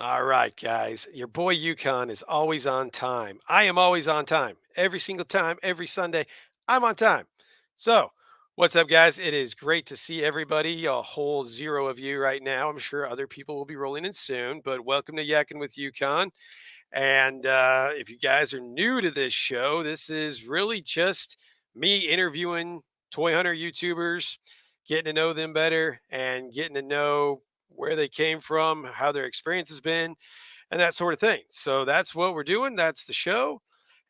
All right, guys. Your boy Yukon is always on time. I am always on time. Every single time, every Sunday, I'm on time. So, what's up, guys? It is great to see everybody, a whole zero of you right now. I'm sure other people will be rolling in soon, but welcome to Yakin with Yukon. And if you guys are new to this show, this is really just me interviewing toy hunter YouTubers, getting to know them better, and getting to know where they came from, how their experience has been, and that sort of thing. So that's what we're doing. That's the show.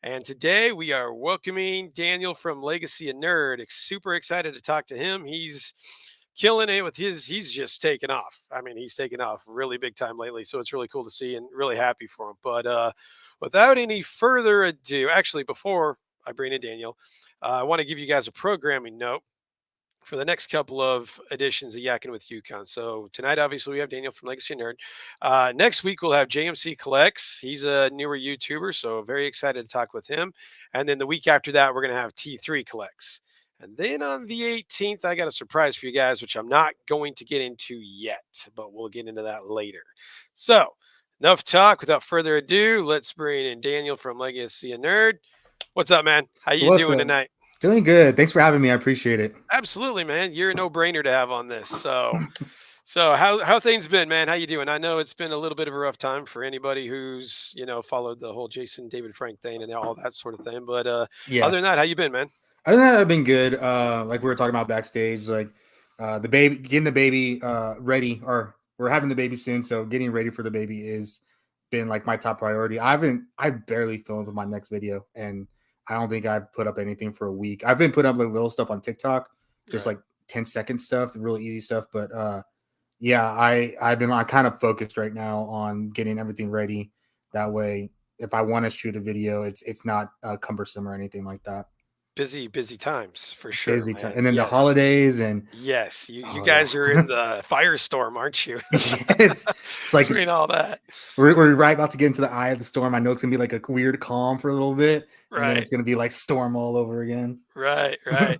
And today we are welcoming Daniel from Legacy of Nerd. Super excited to talk to him. He's killing it with he's just taken off. I mean, he's taken off really big time lately. So it's really cool to see and really happy for him. But without any further ado, actually, before I bring in Daniel, I want to give you guys a programming note for the next couple of editions of Yakin with Yukon. So tonight, obviously, we have Daniel from Legacy Nerd. Next week, we'll have JMC Collects. He's a newer YouTuber, so very excited to talk with him. And then the week after that, we're going to have T3 Collects. And then on the 18th, I got a surprise for you guys, which I'm not going to get into yet, but we'll get into that later. So enough talk. Without further ado, let's bring in Daniel from Legacy Nerd. What's up, man? How you What's doing up? tonight? Doing good. Thanks for having me. I appreciate it. Absolutely, man. You're a no-brainer to have on this. So how things been, man? How you doing? I know it's been a little bit of a rough time for anybody who's, followed the whole Jason David Frank thing and all that sort of thing. But Yeah. other than that, how you been, man? Other than that, I've been good. Like we were talking about backstage, like the baby, getting the baby ready, or we're having the baby soon, so getting ready for the baby is been like my top priority. I barely filmed my next video, and I don't think I've put up anything for a week. I've been putting up like little stuff on TikTok, just Right. like 10-second stuff, the really easy stuff. But yeah, I've been kind of focused right now on getting everything ready. That way, if I want to shoot a video, it's not cumbersome or anything like that. Busy, busy times for sure, Busy time, man. and then the Yes. holidays and Yes. You oh yeah, guys are in the firestorm, aren't you? yes, it's like Between all that. we're right about to get into the eye of the storm. I know it's gonna be like a weird calm for a little bit, and then Right. it's gonna be like storm all over again. Right. Right.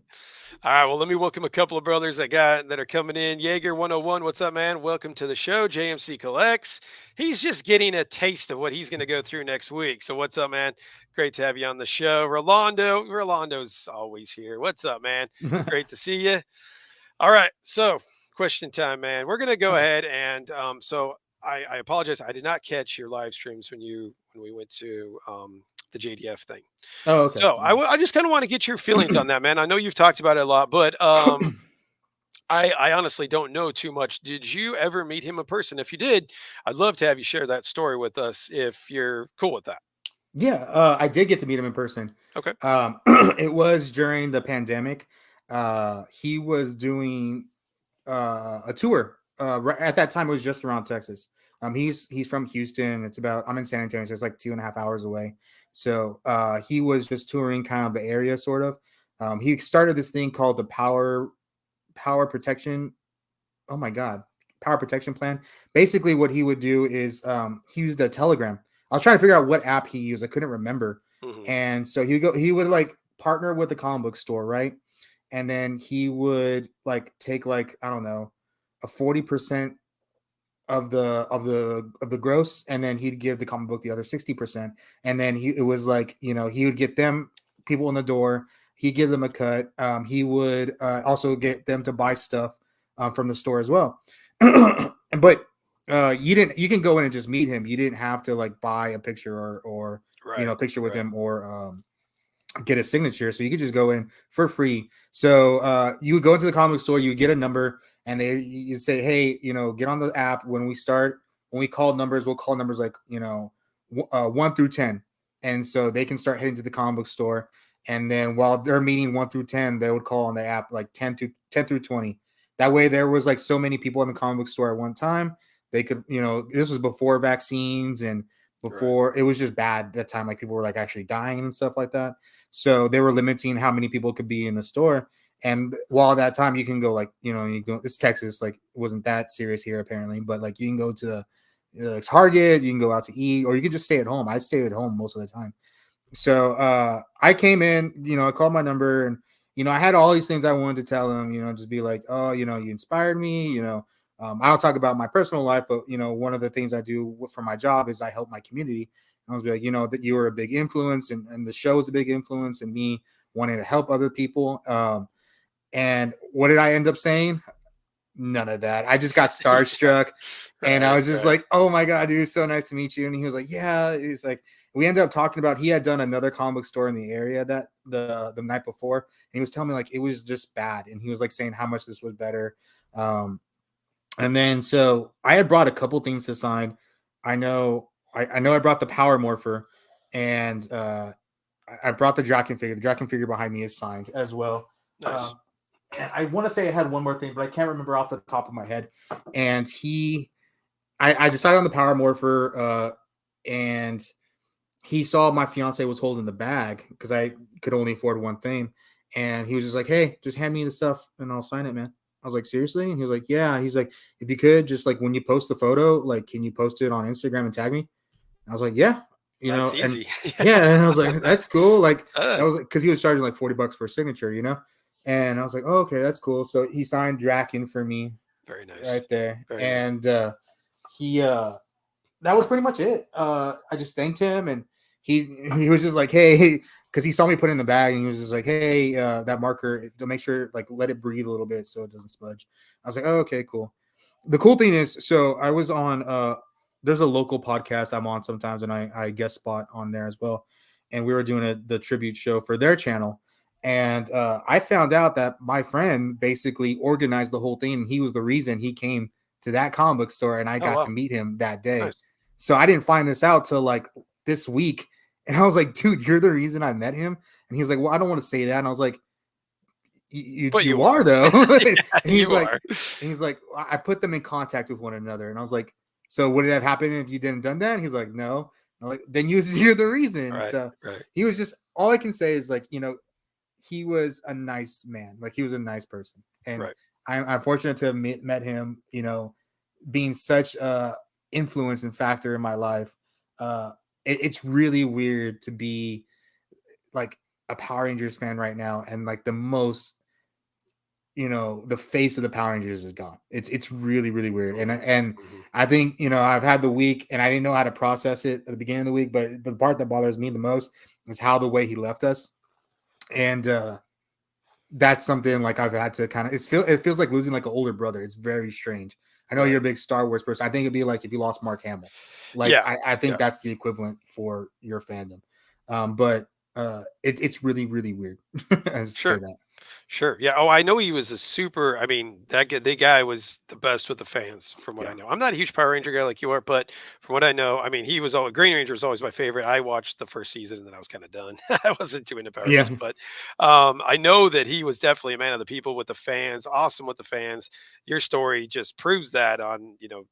All right, well, let me welcome a couple of brothers that are coming in. Jaeger 101, what's up, man? Welcome to the show. JMC Collects. He's just getting a taste of what he's going to go through next week. So, what's up, man? Great to have you on the show. Rolando's always here. What's up, man? Great to see you. All right, so question time, man. We're going to go ahead and I apologize. I did not catch your live streams when we went to the JDF thing. Oh, okay. So I just kind of want to get your feelings on that, man. I know you've talked about it a lot, but I honestly don't know too much. Did you ever meet him in person? If you did, I'd love to have you share that story with us if you're cool with that. Yeah, I did get to meet him in person. Okay. It was during the pandemic. He was doing a tour. Right at that time, it was just around Texas. He's from Houston. I'm in San Antonio, so it's like 2.5 hours away. So he was just touring kind of the area, sort of. He started this thing called the Power Protection. Oh my God, Power Protection Plan. Basically, what he would do is he used a Telegram. I was trying to figure out what app he used. I couldn't remember, Hmm. and so he would go. He would like partner with the comic book store, right? And then he would like take like I don't know a 40% of the gross, and then he'd give the comic book the other 60%. And then it was like he would get them people in the door. He'd give them a cut. He would also get them to buy stuff from the store as well. But you can go in and just meet him. You didn't have to like buy a picture or Right. a picture with Right. him or get a signature, so you could just go in for free. So you would go into the comic store, you would get a number, and you say, hey, get on the app. When we call numbers, we'll call numbers like 1 through 10, and so they can start heading to the comic book store. And then while they're meeting 1 through 10, they would call on the app like 10 through 20. That way, there was like so many people in the comic book store at one time. They could, this was before vaccines and Right. before it was just bad at that time. Like people were like actually dying and stuff like that. So they were limiting how many people could be in the store. And while at that time you can go like, you go, it's Texas, like it wasn't that serious here apparently, but like you can go to the Target, you can go out to eat, or you can just stay at home. I stayed at home most of the time. So I came in, I called my number, and I had all these things I wanted to tell him, just be like, oh, you inspired me, I don't talk about my personal life, but one of the things I do for my job is I help my community. I was like, that you were a big influence, and the show is a big influence, and me wanting to help other people. And what did I end up saying? None of that. I just got Yeah. starstruck, and I Right. was just Right. like, "Oh my god, dude, it's so nice to meet you." And he was like, "Yeah." He's like, we ended up talking about he had done another comic book store in the area that the night before, and he was telling me like it was just bad, and he was like saying how much this was better. Um, and then so I had brought a couple things to sign. I know I brought the Power Morpher, and I brought the Draken figure. The Draken figure behind me is signed as well. Nice. Um, and I want to say I had one more thing, but I can't remember off the top of my head. And I decided on the Power Morpher, and he saw my fiance was holding the bag because I could only afford one thing, and he was just like, "Hey, just hand me the stuff and I'll sign it, man." I was like, "Seriously?" And he was like, "Yeah." He's like, "If you could, just like when you post the photo, like, can you post it on Instagram and tag me?" And I was like, "Yeah," That's and easy. yeah, and I was like, "That's cool." Like that uh, was because he was charging like $40 for a signature. And I was like, "Oh, okay, that's cool." So he signed Draken for me Very nice. right there, Very nice. and he that was pretty much it. I just thanked him, and he was just like, "Hey," because he saw me put it in the bag, and he was just like, "Hey, that marker, to make sure like let it breathe a little bit so it doesn't smudge." I was like, "Oh, okay, cool." The cool thing is, so I was on there's a local podcast I'm on sometimes, and I guest spot on there as well, and we were doing the tribute show for their channel. And I found out that my friend basically organized the whole thing. And he was the reason he came to that comic book store, and I Oh got to wow. meet him that day. Nice. So I didn't find this out till like this week. And I was like, "Dude, you're the reason I met him." And he was like, "Well, I don't want to say that." And I was like, "You But you you are are. though." And Yeah, you are. he's like, "I put them in contact with one another." And I was like, "So would it have happened if you didn't done that?" And he's like, "No." I'm like, "Then you're the reason." Right. So Right. he was just, all I can say is like, he was a nice man. Like he was a nice person. And Right. I'm fortunate to have met him, being such a influence and factor in my life. Uh, it's really weird to be like a Power Rangers fan right now, and like the face of the Power Rangers is gone. It's really really weird, and Hmm. and Hmm. I think I've had the week, and I didn't know how to process it at the beginning of the week, but the part that bothers me the most is how the way he left us, and that's something like I've had to kind of, it feels like losing like an older brother. It's very strange. I know you're Right. a big Star Wars person. I think it'd be like if you lost Mark Hamill. Like Yeah. I think Yeah. that's the equivalent for your fandom. But it's really really weird. I just say Sure. that. Sure. Yeah. Oh, I know he was a super. I mean, the guy was the best with the fans, from what I Yeah. know. I'm not a huge Power Ranger guy like you are, but from what I know, I mean, he was all Green Ranger was always my favorite. I watched the first season and then I was kind of done. I wasn't too into Power Yeah. Rangers, but I know that he was definitely a man of the people with the fans. Awesome with the fans. Your story just proves that.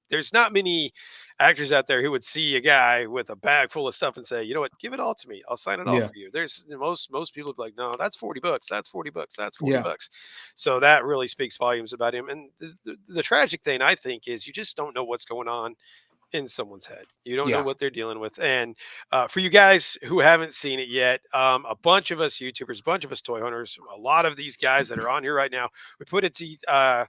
There's not many actors out there who would see a guy with a bag full of stuff and say, you know what, give it all to me. I'll sign it all Yeah. for you. There's most people be like, no, that's $40. That's $40. That's 40 Yeah. bucks. So that really speaks volumes about him. And the tragic thing I think is you just don't know what's going on in someone's head. You don't know Yeah. what they're dealing with. And for you guys who haven't seen it yet, a bunch of us YouTubers, a bunch of us toy hunters, a lot of these guys that are on here right now, we put a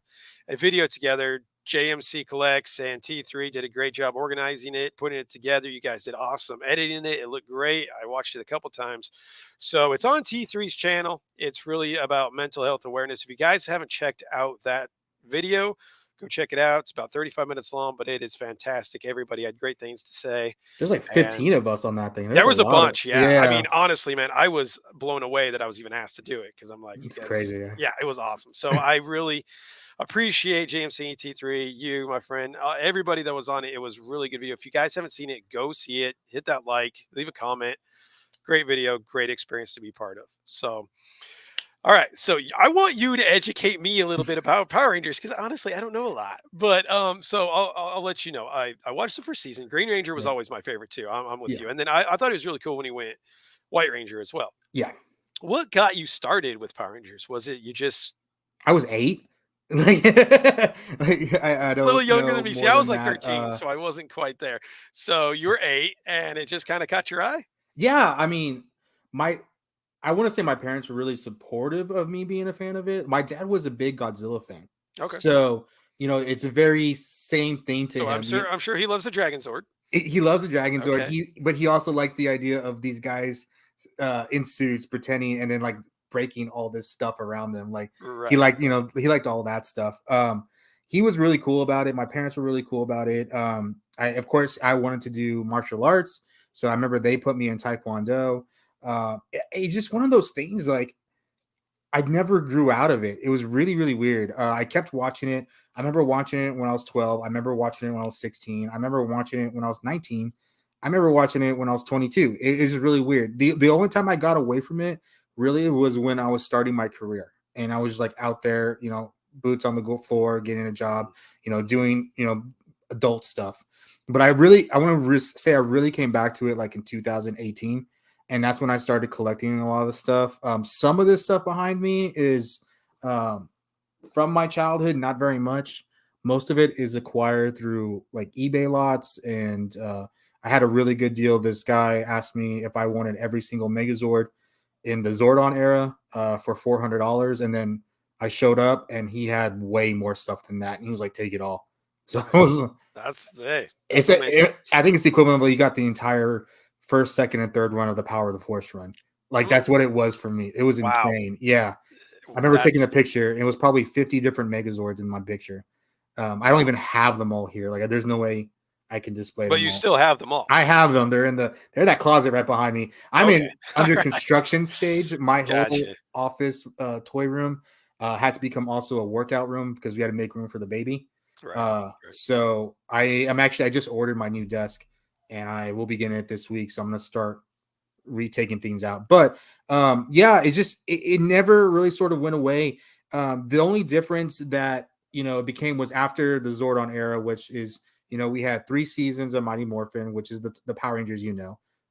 video together. JMC Collects and T3 did a great job organizing it, putting it together. You guys did awesome editing it. It looked great. I watched it a couple times. So it's on T3's channel. It's really about mental health awareness. If you guys haven't checked out that video, go check it out. It's about 35 minutes long, but it is fantastic. Everybody had great things to say. There's like And 15 of us on that thing. There's there a was a lot of, bunch. Yeah. I yeah. mean, honestly, man, I was blown away that I was even asked to do it because I'm like, It's that's, crazy. Yeah. yeah, it was awesome. So I really appreciate James T3, you, my friend, everybody that was on it. It was a really good video. If you guys haven't seen it, go see it. Hit that like, leave a comment. Great video, great experience to be part of. So, all right. So I want you to educate me a little bit about Power Rangers because honestly, I don't know a lot. But so I'll let you know. I watched the first season. Green Ranger was Yeah. always my favorite too. I'm with Yeah. you. And then I thought it was really cool when he went White Ranger as well. Yeah. What got you started with Power Rangers? Was it you just I was 8. Like, I a little don't younger than know me? See, more I was than like that. 13, so I wasn't quite there. So you were 8, and it just kind of caught your eye. Yeah, I mean, my I want to say my parents were really supportive of me being a fan of it. My dad was a big Godzilla fan. Okay. So, it's a very same thing to So I'm him. sure I'm sure he loves the Dragon Sword. He loves the Dragon Sword. Okay. But he also likes the idea of these guys in suits pretending and then like breaking all this stuff around them. Like he Right. liked, he liked all that stuff. He was really cool about it. My parents were really cool about it. I of course I wanted to do martial arts, so I remember they put me in Taekwondo. It's just one of those things like I never grew out of it. It was really, really weird. I kept watching it. I remember watching it when I was 12. I remember watching it when I was 16. I remember watching it when I was 19. I remember watching it when I was 22. It's really weird. The only time I got away from it really was when I was starting my career and I was just like out there, boots on the floor, getting a job, doing, adult stuff. But I want to say I really came back to it like in 2018, and that's when I started collecting a lot of the stuff. Some of this stuff behind me is um, from my childhood, not very much. Most of it is acquired through like eBay lots, and I had a really good deal. This guy asked me if I wanted every single Megazord in the Zordon era for $400, and then I showed up, and he had way more stuff than that, and he was like, "Take it all." So it Nice. was, Hey, it's that's amazing. I think it's the equivalent of you got the entire first, second, and third run of the Power of the Force run. Like Mm, that's what it was for me. It was wow. insane. Yeah, I remember taking That's a picture. It was probably 50 different Megazords in my picture. I don't mm, even have them all here. Like there's no way I can display but them you all. still have them all. I have them. They're in that closet right behind me. I'm Okay. in All under right. construction stage. My whole Gotcha. office toy room had to become also a workout room because we had to make room for the baby. Right. Right. So I just ordered my new desk and I will begin it this week. So I'm gonna start retaking things out. But yeah, it never really sort of went away. The only difference that it became was after the Zordon era, which is we had 3 seasons of Mighty Morphin, which is the Power Rangers,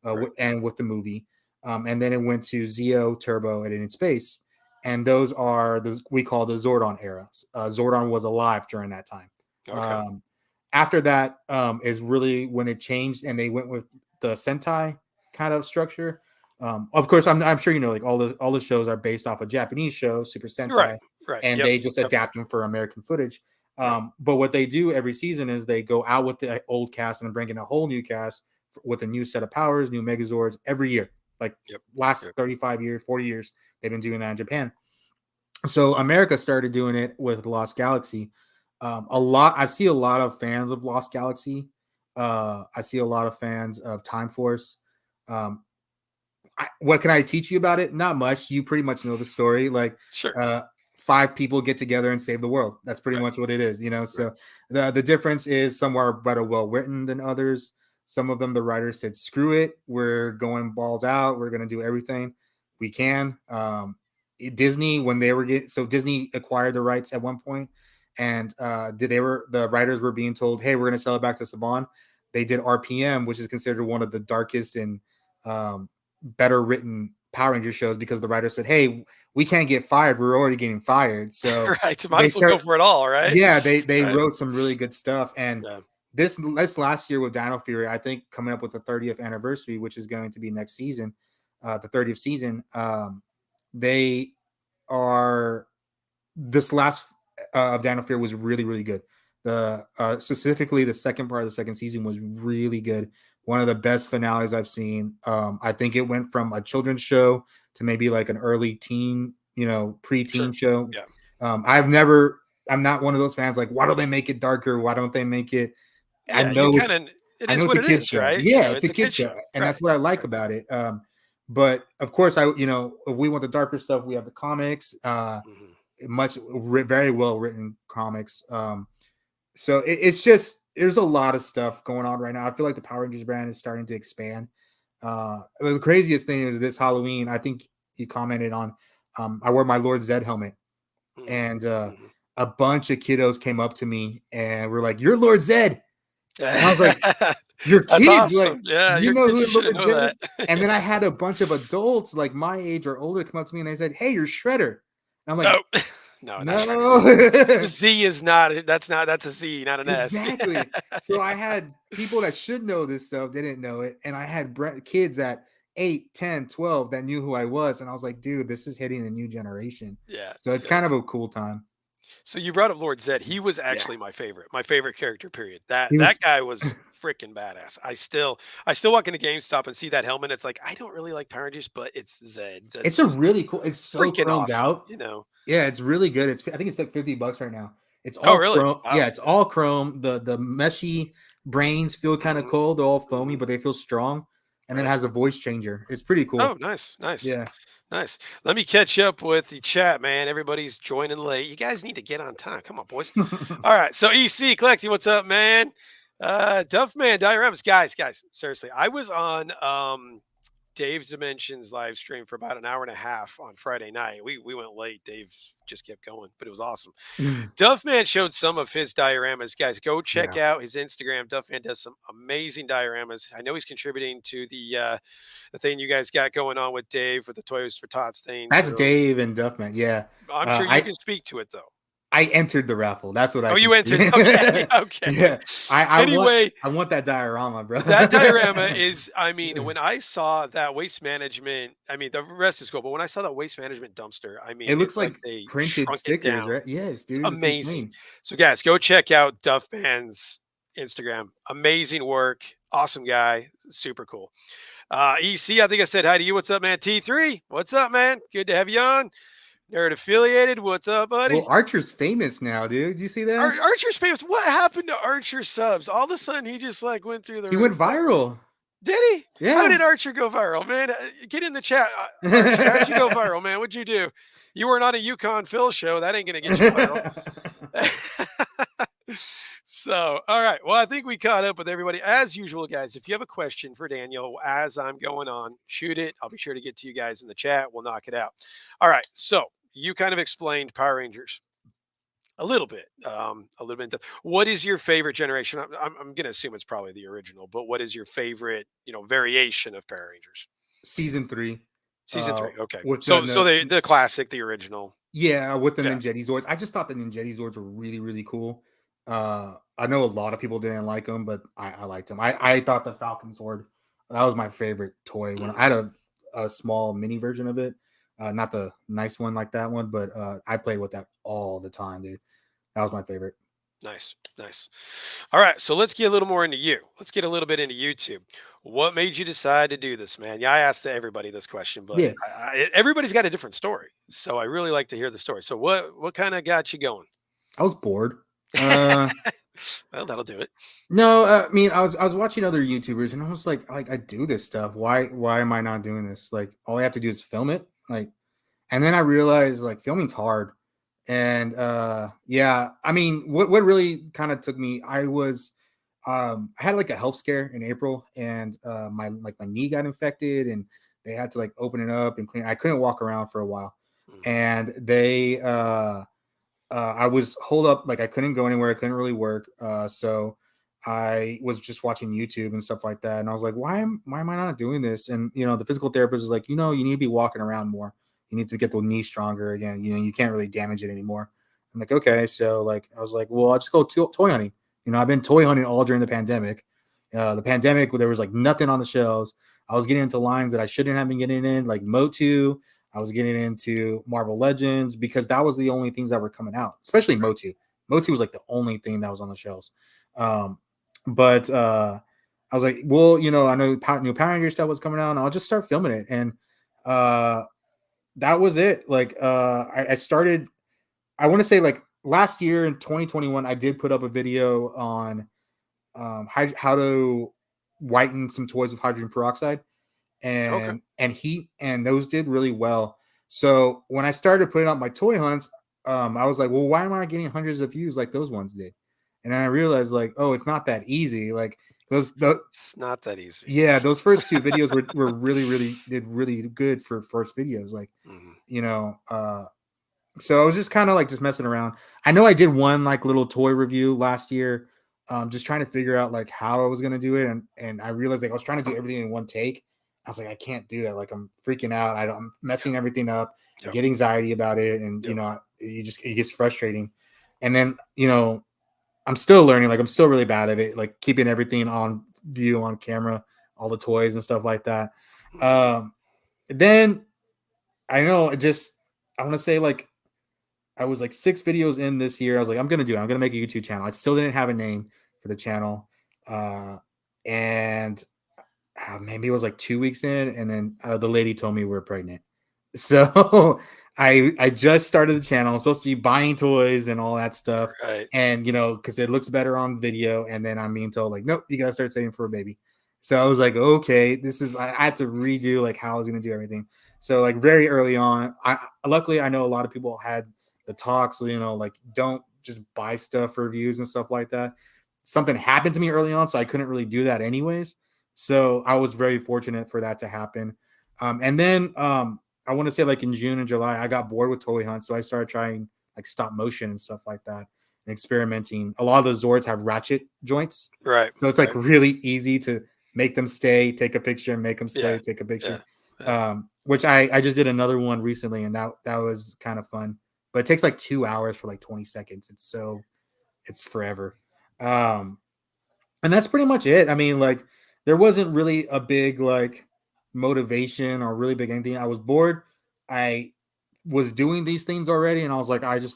Right. and with the movie, and then it went to Zeo, Turbo, and In Space, and those are we call the Zordon eras. Zordon was alive during that time. Okay. Um, After that is really when it changed, and they went with the Sentai kind of structure. Of course, I'm sure like all the shows are based off a Japanese show, Super Right. Sentai, Right. and Yep. they just Yep. adapt them for American footage. Right. But what they do every season is they go out with the old cast and bring in a whole new cast with a new set of powers, new Megazords every year. Like Yep. last Yep. 35 years, 40 years, they've been doing that in Japan. So America started doing it with Lost Galaxy. I see a lot of fans of Lost Galaxy. I see a lot of fans of Time Force. Um, what can I teach you about it? Not much. You pretty much know the story. Like, Sure. uh, 5 people get together and save the world. That's pretty Right. much what it is. Right. So the difference is some are better well written than others. Some of them, the writer said, "Screw it, we're going balls out. We're going to do everything we can." Disney, when they were Disney acquired the rights at one point, and the writers were being told, "Hey, we're going to sell it back to Saban." They did RPM, which is considered one of the darkest and um, better written Power Ranger shows because the writer said, "Hey, we can't get fired. We're already getting fired." So Right. Might they as well go start, for it all. Right. yeah, they Right. wrote some really good stuff. And Yeah. this last year with Dino Fury, I think coming up with the 30th anniversary, which is going to be next season, the 30th season. They are this last of Dino Fear was really, really good. The specifically the second part of the second season was really good. One of the best finales I've seen. I think it went from a children's show to maybe like an early teen, Sure. preteen show. Yeah. I'm not one of those fans like, why don't they make it darker? Why don't they make it? I Yeah. You know it's kind of. It I is know it's what a it kid is, show. right? Yeah, it's It's a a kid kid show, show. and that's Right. what I like Right. about it. But of course, if we want the darker stuff, we have the comics. Hmm. Very well written comics. So it's just there's a lot of stuff going on right now. I feel like the Power Rangers brand is starting to expand. The craziest thing is this Halloween. I think you commented on. I wore my Lord Zed helmet, Hmm. and Hmm. a bunch of kiddos came up to me and were like, "You're Lord Zed," and I was like, "You're That's kids, like awesome. Yeah. you Your know kids. who You should Lord know Zed that. is." And then I had a bunch of adults like my age or older come up to me and they said, "Hey, you're Shredder." And I'm like, No. No. Not Shredder. The "No." Z is not. That's not. That's a Z, not an S. Exactly. So I had people that should know this stuff didn't know it, and I had kids at 8, 10, 12 that knew who I was, and I was like, dude, this is hitting a new generation. Yeah. So it's Yeah. kind of a cool time. So you brought up Lord Zed. It's- He was yeah, actually my favorite character. Period. That he that was. guy was freaking badass. I still walk into GameStop and see that helmet. It's like I don't really like Power Rangers, but it's Zed. Zed's It's a just really cool. It's so freaking chromed awesome. out. You know? Yeah, it's really good. I think it's like $50 right now. It's Oh, all really? chrome. Yeah, Wow. it's all chrome. The meshy brains feel kind of Hmm. cold. They're all foamy, Hmm. but they feel strong. And then it Right. has a voice changer. It's pretty Oh, cool. nice, nice, Yeah. nice. Let me catch up with the chat, man. Everybody's joining late. You guys need to get on time. Come on, boys. All right. So EC collecting, what's up, man? Duffman dioramas, guys. Seriously, I was on Dave's Dimensions live stream for about an hour and a half on Friday night. We went late. Dave just kept going, but it was awesome. Duffman showed some of his dioramas. Guys, go check Yeah. out his Instagram. Duffman does some amazing dioramas. I know he's contributing to the thing you guys got going on with Dave with the Toys for Tots thing. That's So Dave and Duffman. Yeah. I'm Uh, sure you I can speak to it though. I entered the raffle. That's what I Oh, can you see. entered. Okay, okay. Yeah. I want Anyway, I want that diorama, bro. that diorama is, I mean, when I saw that waste management, I mean, the rest is cool, but when I saw that waste management dumpster, I It mean, looks it's like like they printed shrunk it stickers, down. right? Yes, It's dude. It's amazing. insane. So, guys, go check out Duff Band's Instagram. Amazing work. Awesome guy. Super cool. EC, I think I said hi to you. What's up, man? T3, what's up, man? Good to have you on. Nerd affiliated. What's up, Well, buddy? Archer's famous now, dude. Did you see that? Archer's famous. What happened to Archer subs? All of a sudden, he just like went through the He went roof. viral. Did he? How Yeah. did Archer go viral, man? Get in the chat, Archer. How'd you go viral, man? What'd you do? You weren't on a Yukon Phil show. That ain't gonna get you viral. So, all right. Well, I think we caught up with everybody as usual, guys. If you have a question for Daniel as I'm going on, shoot it. I'll be sure to get to you guys in the chat. We'll knock it out. All right. So you kind of explained Power Rangers a little bit, a little bit. What is your favorite generation? I'm going to assume it's probably the original, but what is your favorite, variation of Power Rangers? Season 3. Season three. Okay. With So the classic, the original. yeah, with the Yeah. Ninjetti Zords. I just thought the Ninjetti Zords were really, really cool. I know a lot of people didn't like them, but I liked them. I thought the Falcon Sword, that was my favorite toy. When I Mhm. had a small mini version of it, not the nice one like that one, but I played with that all the time, dude. That was my favorite. Nice, nice. All right, so let's get a little more into you. Let's get a little bit into YouTube. What made you decide to do this, man? Yeah, I asked everybody this question, but Yeah, everybody's got a different story. So I really like to hear the story. So what kind of got you going? I was bored. Uh, Well, that'll do it. no, I mean, I was watching other YouTubers, and I was like, I do this stuff. Why am I not doing this? Like, all I have to do is film it. Like, and then I realized like filming's hard. And yeah, I mean, what really kind of took me, I had like a health scare in April, and my knee got infected, and they had to like open it up and clean. I couldn't walk around for a while, Mhm. and I was holed up, like I couldn't go anywhere, I couldn't really work. So I was just watching YouTube and stuff like that, and I was like, why am I not doing this? And the physical therapist was like, you need to be walking around more. You need to get the knee stronger again. You can't really damage it anymore. I'm like, okay, so like I was like, well, I'll just go toy hunting. I've been toy hunting all during the pandemic. The pandemic, there was like nothing on the shelves. I was getting into lines that I shouldn't have been getting in, like Motu. I was getting into Marvel Legends because that was the only things that were coming out, especially Motu. Motu was like the only thing that was on the shelves. Um, but I was like, well, I know new Power Ranger stuff was coming out, and I'll just start filming it. And uh, that was it. Like I started, I want to say like last year in 2021, I did put up a video on how to whiten some toys with hydrogen peroxide Okay. and heat, and those did really well. So when I started putting up my toy hunts, I was like, well, why am I getting hundreds of views like those ones did? And then I realized like, oh, it's not that easy. Like those It's not that easy. yeah, those first two videos were really, really did really good for first videos. Like, Mhm. you know, uh so I was just kind of like just messing around. I know I did one like little toy review last year, just trying to figure out like how I was gonna do it, and I realized like I was trying to do everything in one take. I was like, I can't do that. Like I'm freaking out. I'm Yep. messing everything up. I Yep. get anxiety about it, and Yep. it gets frustrating. And then I'm still learning. Like I'm still really bad at it. Like keeping everything on view on camera, all the toys and stuff like that. Mhm. Um, then I know it just I want to say like I was like 6 videos in this year. I was like, I'm gonna do it. I'm gonna make a YouTube channel. I still didn't have a name for the channel, and maybe it was like 2 weeks in, and then the lady told me we are pregnant. So I just started the channel. I'm supposed to be buying toys and all that stuff, Right. and because it looks better on video. And then I'm being told like, nope, you gotta start saving for a baby. So I was like, okay, this is. I had to redo like how I was gonna do everything. So like very early on, I luckily I know a lot of people had the talks. So, like don't just buy stuff for reviews and stuff like that. Something happened to me early on, so I couldn't really do that anyways. So I was very fortunate for that to happen. And then I want to say like in June and July, I got bored with toy hunt, so I started trying like stop motion and stuff like that, and experimenting. A lot of the Zords have ratchet joints, Right. so it's like Right. really easy to make them stay, take a picture, make them Yeah. stay, take a picture. Yeah. Yeah. Which I just did another one recently, and that was kind of fun. But it takes like 2 hours for like 20 seconds. It's forever. Um, and that's pretty much it. I mean, like there wasn't really a big like motivation or really big anything. I was bored. I was doing these things already, and I was like, I just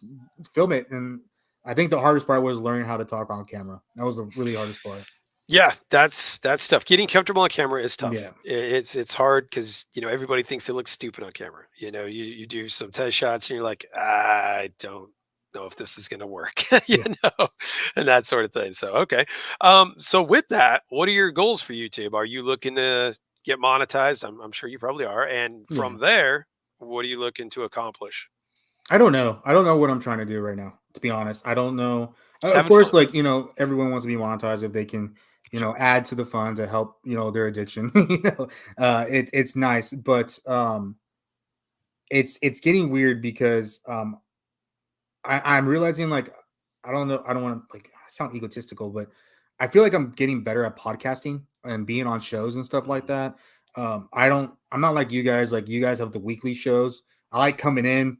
film it. And I think the hardest part was learning how to talk on camera. That was the really hardest part. Yeah, that's tough. Getting comfortable on camera is tough. Yeah, It's hard because everybody thinks it looks stupid on camera. You do some test shots and you're like, I don't know if this is going to work, yeah, know, and that sort of thing. So okay, so with that, what are your goals for YouTube? Are you looking to get monetized? I'm sure you probably are. And yeah. from there, what are you looking to accomplish? I don't know. I don't know what I'm trying to do right now. To be honest, I don't know. Just Of having course, fun. like everyone wants to be monetized if they can, Sure. add to the fund to help, their addiction. It's nice, but it's getting weird because I'm realizing like I don't know, I don't want to like sound egotistical, but I feel like I'm getting better at podcasting and being on shows and stuff like Mhm. that. I'm not like you guys. Like you guys have the weekly shows. I like coming in,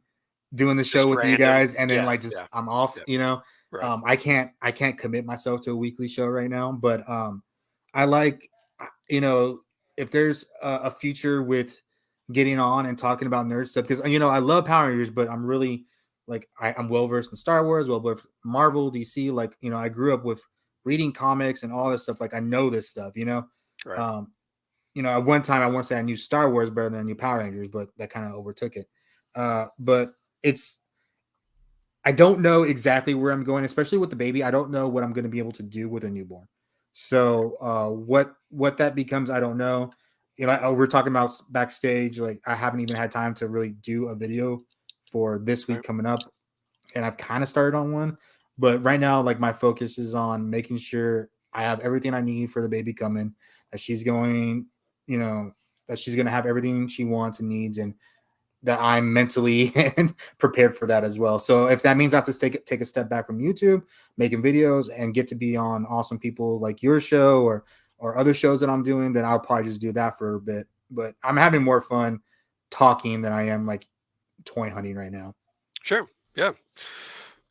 doing the show Just with you random. guys, and then Yeah. like just Yeah. I'm off. Yeah. Right. I can't commit myself to a weekly show right now, but I like if there's a future with getting on and talking about nerd stuff, because I love Power Rangers, but I'm really like I'm well versed in Star Wars, well versed Marvel, DC. Like I grew up with reading comics and all this stuff. Like I know this stuff. Right. Um, at one time I want to say I knew Star Wars better than I knew Power Rangers, but that kind of overtook it. But it's I don't know exactly where I'm going, especially with the baby. I don't know what I'm going to be able to do with a newborn. So what that becomes, I don't know. We're talking about backstage. Like I haven't even had time to really do a video for this week Right. coming up, and I've kind of started on one. But right now, like my focus is on making sure I have everything I need for the baby coming. That she's going, you know, that she's going to have everything she wants and needs, and that I'm mentally prepared for that as well. So if that means I have to take a step back from YouTube, making videos, and get to be on awesome people like your show or other shows that I'm doing, then I'll probably just do that for a bit. But I'm having more fun talking than I am like toy hunting right now. Sure. Yeah.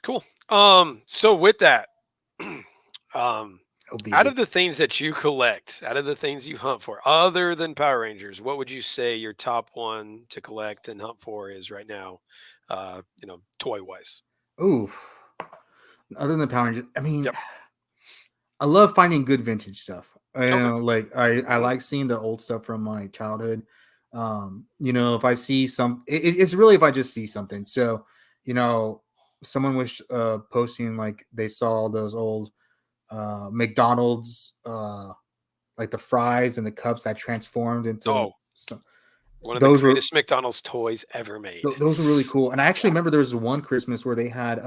Cool. So with that, um, Oh out baby. of the things that you collect, out of the things you hunt for, other than Power Rangers, what would you say your top one to collect and hunt for is right now? Toy wise. Ooh. Other than Power Rangers, I mean, Yep. I love finding good vintage stuff. Okay. Like I like seeing the old stuff from my childhood. If I see it's really if I just see something. So, you know, someone was posting like they saw those old McDonald's like the fries and the cups that transformed into Oh, stuff. one of the Those were greatest McDonald's toys ever made. those were really cool. And I actually Yeah. remember there was one Christmas where they had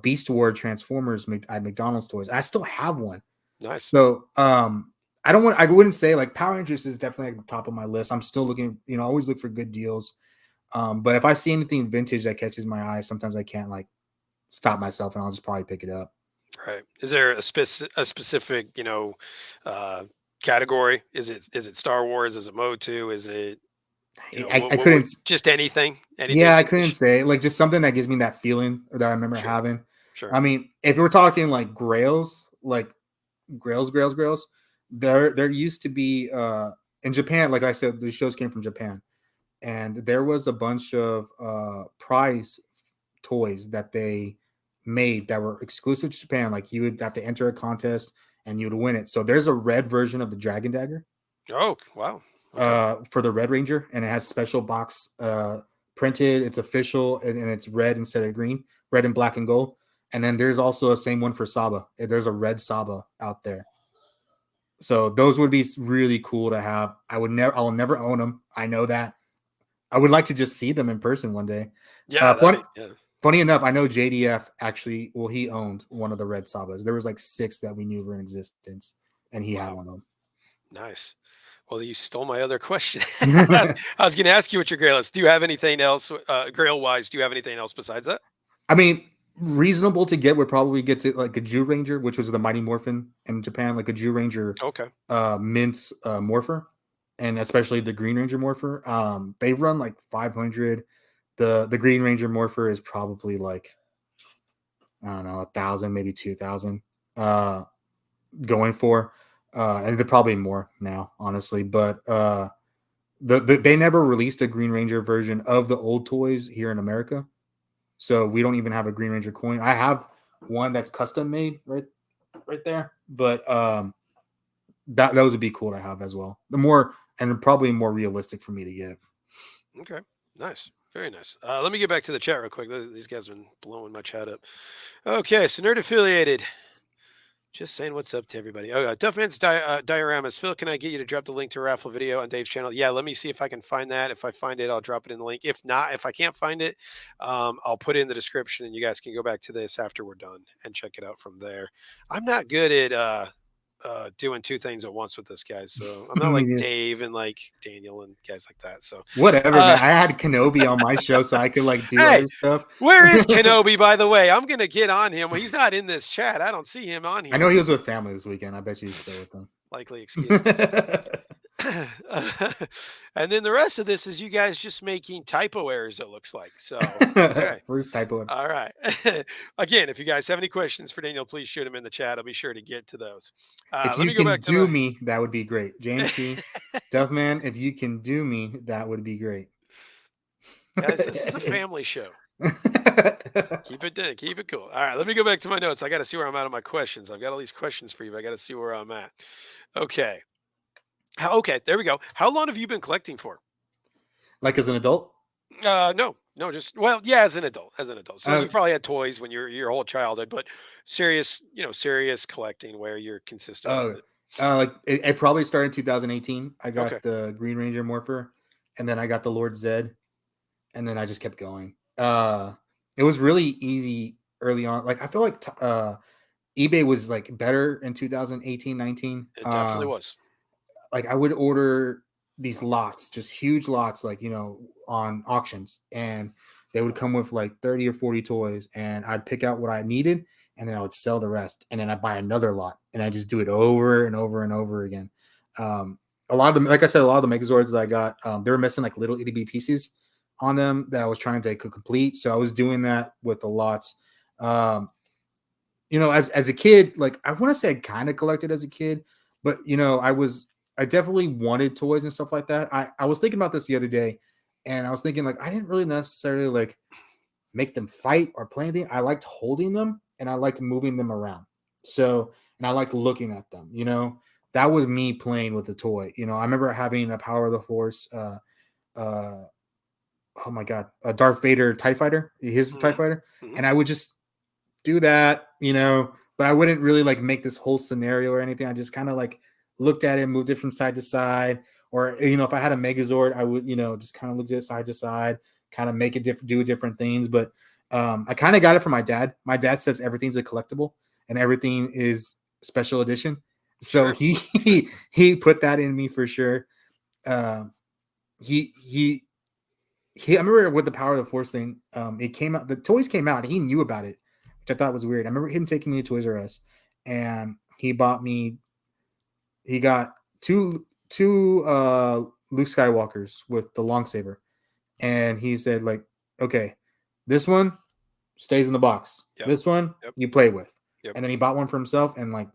Beast Wars Transformers at McDonald's toys. I still have one. Nice. So, I wouldn't say like Power Rangers is definitely at the top of my list. I'm still looking, I always look for good deals. But if I see anything vintage that catches my eye, sometimes I can't like stop myself and I'll just probably pick it up. Right. Is there a specific, uh, category? Is it Star Wars? Is it Motu? Is it, I what would couldn't, just anything yeah, I couldn't vintage? say like just something that gives me that feeling that I remember Sure. having. Sure. I mean, if we're talking like grails, like grails, there used to be in Japan, like I said, the shows came from Japan, and there was a bunch of prize toys that they made that were exclusive to Japan. Like you would have to enter a contest and you would win it. So there's a red version of the Dragon Dagger Oh, wow. Okay. for the Red Ranger, and it has special box printed. It's official, and it's red instead of green, red and black and gold. And then there's also a same one for Saba. There's a red Saba out there. So those would be really cool to have. I will never own them. I know that. I would like to just see them in person one day. Yeah, that'd Funny, be yeah. funny enough, I know JDF actually. Well, he owned one of the red Sabas. There was like 6 that we knew were in existence, and he had Wow. one of Nice. Well, you stole my other question. them. I was going to ask you what your grail is. Do you have anything else, grail wise? Do you have anything else besides that? I mean, reasonable to get would probably get to like a Jew Ranger, which was the Mighty Morphin in Japan, like a Jew Ranger Okay. mints morpher, and especially the Green Ranger morpher. They run like 500. The Green Ranger morpher is probably like, I don't know, 1,000, maybe 2,000 going for. And they're probably more now, honestly. But they never released a Green Ranger version of the old toys here in America. So we don't even have a Green Ranger coin. I have one that's custom made right there. But that those would be cool to have as well. The more and probably more realistic for me to get. Okay. Nice. Very nice. Let me get back to the chat real quick. These guys have been blowing my chat up. Okay. So, nerd affiliated. Just saying what's up to everybody. Oh, Duffman's dioramas. Phil, can I get you to drop the link to a raffle video on Dave's channel? Yeah, let me see if I can find that. If I find it, I'll drop it in the link. If not, if I can't find it, I'll put it in the description, and you guys can go back to this after we're done and check it out from there. I'm not good at doing 2 things at once with this guy, so I'm not like Dave and like Daniel and guys like that. So, Whatever, man. uh, I had Kenobi on my show so I could like do hey, other stuff. where is Kenobi, by the way? I'm gonna get on him. Well, he's not in this chat. I don't see him on I know here. he was with family this weekend. I bet you he's still with them. Likely excuse. And then the rest of this is you guys just making typo errors, it looks like. So, okay. First typo. All right. Again, if you guys have any questions for Daniel, please shoot them in the chat. I'll be sure to get to those. If Let you me go can back to do the. me, that would be great. James C. Duffman, if you can do me, that would be great. Guys, this is a family show. Keep it cool. All right, let me go back to my notes. I got to see where I'm at on my questions. I've got all these questions for you, but I got to see where I'm at. Okay. Okay, there we go. How long have you been collecting for? Like as an adult? No, no, just well, yeah, as an adult. So Uh, you probably had toys when you're your whole childhood, but serious, serious collecting where you're consistent with uh, it. like it probably started in 2018. I Okay. got the Green Ranger Morpher, and then I got the Lord Zed, and then I just kept going. It was really easy early on. Like I feel like eBay was like better in 2018, 19. It definitely was. Like I would order these lots, just huge lots, like on auctions, and they would come with like 30 or 40 toys, and I'd pick out what I needed, and then I would sell the rest, and then I'd buy another lot, and I just do it over and over and over again. A lot of them, like I said, a lot of the Megazords that I got, they were missing like little itty bitty pieces on them that I was trying to complete. So I was doing that with the lots. Um, as a kid, like I want to say I kind of collected as a kid, but I definitely wanted toys and stuff like that. I was thinking about this the other day, and I was thinking like I didn't really necessarily like make them fight or play anything. I liked holding them and I liked moving them around. So, and I liked looking at them, that was me playing with the toy. I remember having a Power of the Force, uh, oh my God, a Darth Vader TIE fighter, his TIE Hmm. fighter. Hmm. And I would just do that, but I wouldn't really like make this whole scenario or anything. I just kind of like looked at it, moved it from side to side. Or, if I had a Megazord, I would, just kind of look at it side to side, kind of make it do different things. But I kind of got it from my dad. My dad says everything's a collectible and everything is special edition. So Sure. he Sure. he put that in me for sure. Um, he I remember with the Power of the Force thing, it came out, the toys came out, he knew about it, which I thought was weird. I remember him taking me to Toys R Us, and he got two Luke Skywalkers with the long saber, and he said like, okay, this one stays in the box, Yep. this one Yep. you play with. Yep. And then he bought one for himself, and like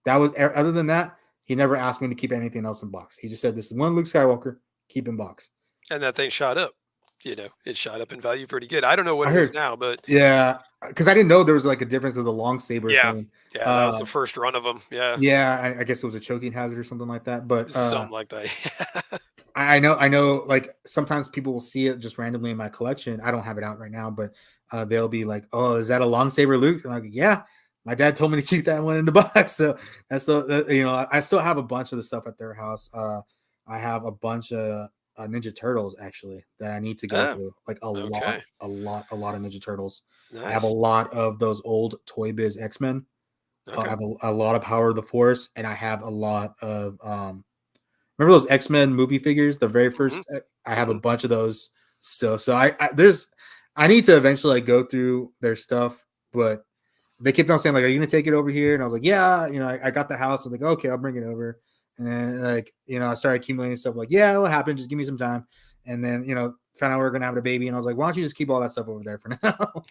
that was, other than that, he never asked me to keep anything else in box. He just said, this is one Luke Skywalker, keep in box. And that thing shot up. it shot up in value pretty good. I don't know what I it is heard, now, but yeah, because I didn't know there was like a difference with the long saber yeah, thing. yeah, that was Uh, the first run of them. Yeah, yeah, I guess it was a choking hazard or something like that. But something like that. I know, like sometimes people will see it just randomly in my collection. I don't have it out right now, but they'll be like, "Oh, is that a long saber, Luke?" And I'm like, "Yeah, my dad told me to keep that one in the box." So that's I still have a bunch of the stuff at their house. I have a bunch of Ninja Turtles actually that I need to go Oh, through, like okay, a lot of Ninja Turtles. I have a nice. lot of those old Toy Biz X Men. I Okay. have a lot of Power of the Force, and I have a lot of remember those X-Men movie figures, the very Hmm. first. I have a Hmm. bunch of those still. So I need to eventually like go through their stuff, but they kept on saying like, "Are you gonna take it over here?" And I was like, "Yeah." I got the house. I was like, "Okay, I'll bring it over." And then like I started accumulating stuff. Like, "Yeah, it'll happen. Just give me some time." And then found out we are gonna have a baby, and I was like, "Why don't you just keep all that stuff over there for now?"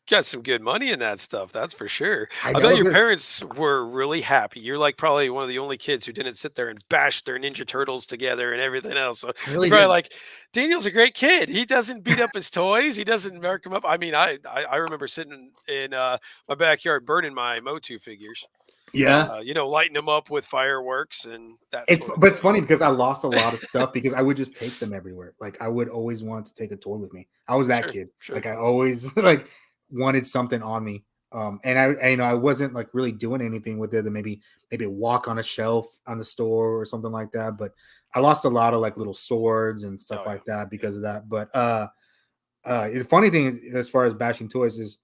Got some good money in that stuff, that's for sure. I I bet know your there's parents were really happy. You're like probably one of the only kids who didn't sit there and bash their Ninja Turtles together and everything else. So I they're really probably did. like, Daniel's a great kid. He doesn't beat up his toys. He doesn't mark them up. I mean, I remember sitting in my backyard burning my Motu figures. Yeah. Lighting them up with fireworks and that It's sort of but it's thing. funny because I lost a lot of stuff because I would just take them everywhere. Like I would always want to take a toy with me. I was that Sure, kid. sure. Like I always like wanted something on me. And I wasn't like really doing anything with it. And maybe walk on a shelf on the store or something like that. But I lost a lot of like little swords and stuff Oh yeah. like that Yeah. because of that. But the funny thing as far as bashing toys is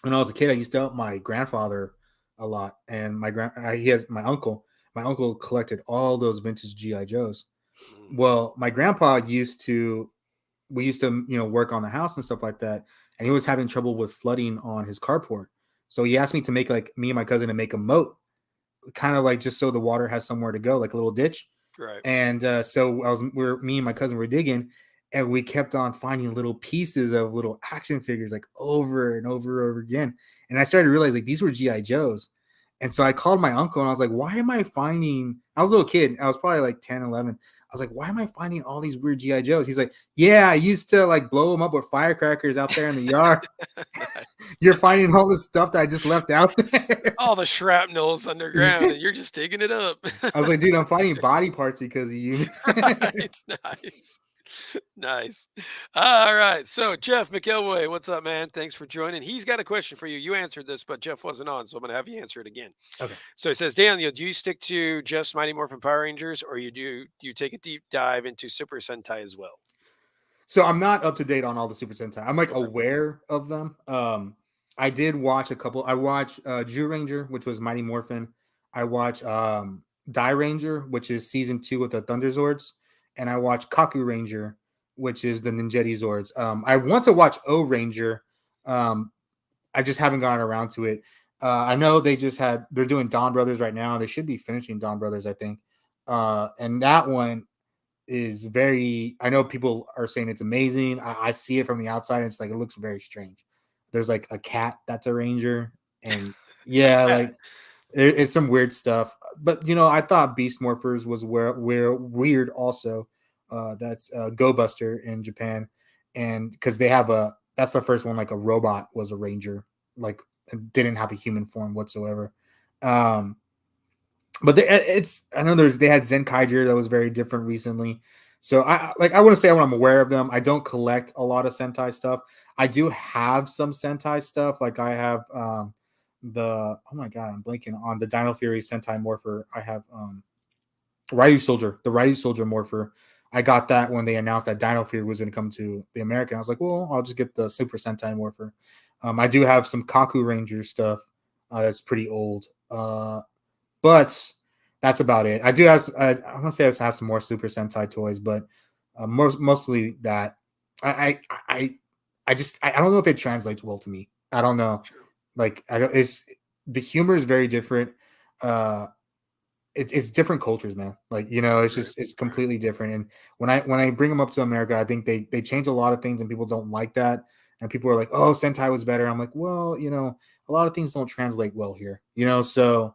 when I was a kid, I used to help my grandfather a lot, and he has my uncle. My uncle collected all those vintage GI Joes. Mm, Well, my grandpa we used to work on the house and stuff like that, and he was having trouble with flooding on his carport. So he asked me to make like me and my cousin to make a moat, kind of like just so the water has somewhere to go, like a little ditch. right. And so me and my cousin were digging, and we kept on finding little pieces of little action figures like over and over and over again. And I started to realize like these were GI Joes. And so I called my uncle and I was like, why am I finding? I was a little kid. I was probably like 10, 11. I was like, why am I finding all these weird GI Joes? He's like, yeah, I used to like blow them up with firecrackers out there in the yard. Nice. You're finding all this stuff that I just left out there. All the shrapnel's underground and you're just digging it up. I was like, dude, I'm finding body parts because of you. Right, nice. Nice. All right. So Jeff McElway, what's up, man? Thanks for joining. He's got a question for you. You answered this, but Jeff wasn't on, so I'm gonna have you answer it again. Okay. So it says, Daniel, do you stick to just Mighty Morphin Power Rangers, or do you take a deep dive into Super Sentai as well? So I'm not up to date on all the Super Sentai. I'm like Okay. aware of them. I did watch a couple. I watched Jew Ranger, which was Mighty Morphin. I watched Die Ranger, which is season 2 with the Thunder Zords, and I watched Kaku Ranger, which is the Ninjetti Zords. I want to watch O Ranger. Um, I just haven't gotten around to it. I know they're doing Dawn Brothers right now. They should be finishing Dawn Brothers, I think. And that one is very, I know people are saying it's amazing. I see it from the outside. It's like it looks very strange. There's like a cat that's a ranger, and yeah, Yeah, like it's some weird stuff. But I thought Beast Morphers was where weird also. That's Go Buster in Japan, and because they have that's the first one like a robot was a ranger, like didn't have a human form whatsoever. Um, but I know they had Zenkaiger that was very different recently. So I wouldn't say I'm aware of them. I don't collect a lot of Sentai stuff. I do have some Sentai stuff. Like I have the oh my god, I'm blanking on the Dino Fury Sentai Morpher. I have the Ryu Soldier Morpher. I got that when they announced that Dino Fury was going to come to the American. I was like, well, I'll just get the Super Sentai Morpher. I do have some Kaku Ranger stuff that's pretty old. But that's about it. I do have. I want to say I have some more Super Sentai toys, but mostly that. I I I I don't know if it translates well to me. I don't know. true. Like I don't. It's the humor is very different. Uh, it's different cultures, man. Like it's Right, just it's right. completely different. And when I bring them up to America, I think they change a lot of things, and people don't like that. And people are like, "Oh, Sentai was better." I'm like, well, a lot of things don't translate well here. So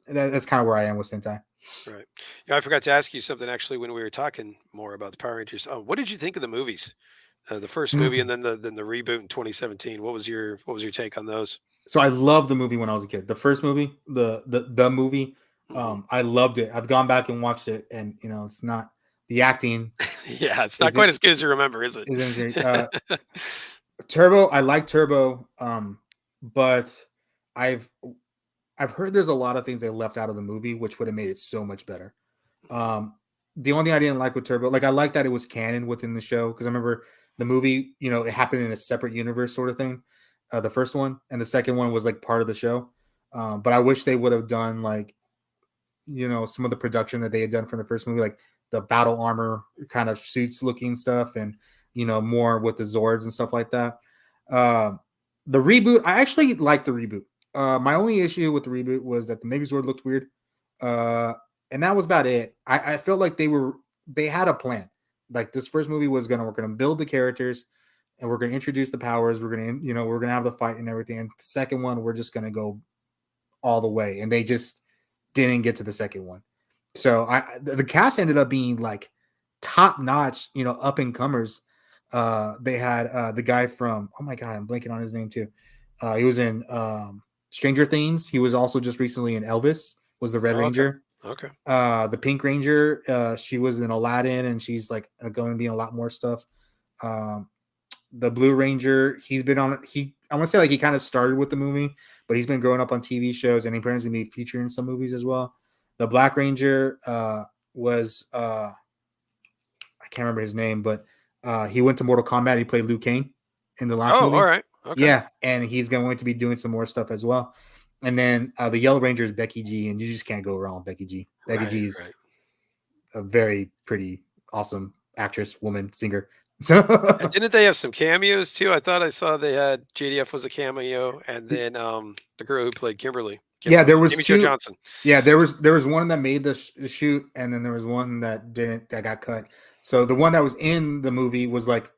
that's kind of where I am with Sentai. Right. Yeah, I forgot to ask you something actually when we were talking more about the Power Rangers. What did you think of the movies? The first movie and then the reboot in 2017. What was your take on those? So I loved the movie when I was a kid. The first movie, the movie, Hmm. I loved it. I've gone back and watched it, and it's not the acting Yeah, it's not quite isn't as good as you remember, is it? isn't great. Turbo, I like Turbo, but I've I've heard there's a lot of things they left out of the movie, which would have made it so much better. Um, the only thing I didn't like with Turbo, like I like that it was canon within the show because I remember the movie, it happened in a separate universe sort of thing. The first one and the second one was like part of the show. But I wish they would have done like some of the production that they had done from the first movie, like the battle armor kind of suits looking stuff, and more with the Zords and stuff like that. Uh, the reboot, I actually liked the reboot. My only issue with the reboot was that the Megazord looked weird, uh, and that was about it. I felt like they had a plan. Like this first movie was we're gonna build the characters, and we're gonna introduce the powers. We're gonna have the fight and everything. And the second one, we're just gonna go all the way, and they just didn't get to the second one. So the cast ended up being like top notch, up and comers. They had the guy from, oh my god, I'm blanking on his name too. He was in Stranger Things. He was also just recently in Elvis. Was the Red Oh, okay. Ranger. Okay. The Pink Ranger. She was in Aladdin, and she's like going to be in a lot more stuff. Um, the Blue Ranger, he's been on. I want to say like he kind of started with the movie, but he's been growing up on TV shows, and he plans to be featured in some movies as well. The Black Ranger was I can't remember his name, but he went to Mortal Kombat. He played Liu Kang in the last Oh, all movie. right. Okay. Yeah, and he's going to be doing some more stuff as well. And then the Yellow Ranger is Becky G, and you just can't go wrong with Becky G. Becky Right. G is Right. a very pretty, awesome actress, woman, singer. So And didn't they have some cameos too? I thought I saw they had JDF was a cameo, and then the girl who played Kimberly, yeah, there was Amy Jo two. Johnson. Yeah, there was one that made the shoot, and then there was one that didn't, that got cut. So the one that was in the movie was like,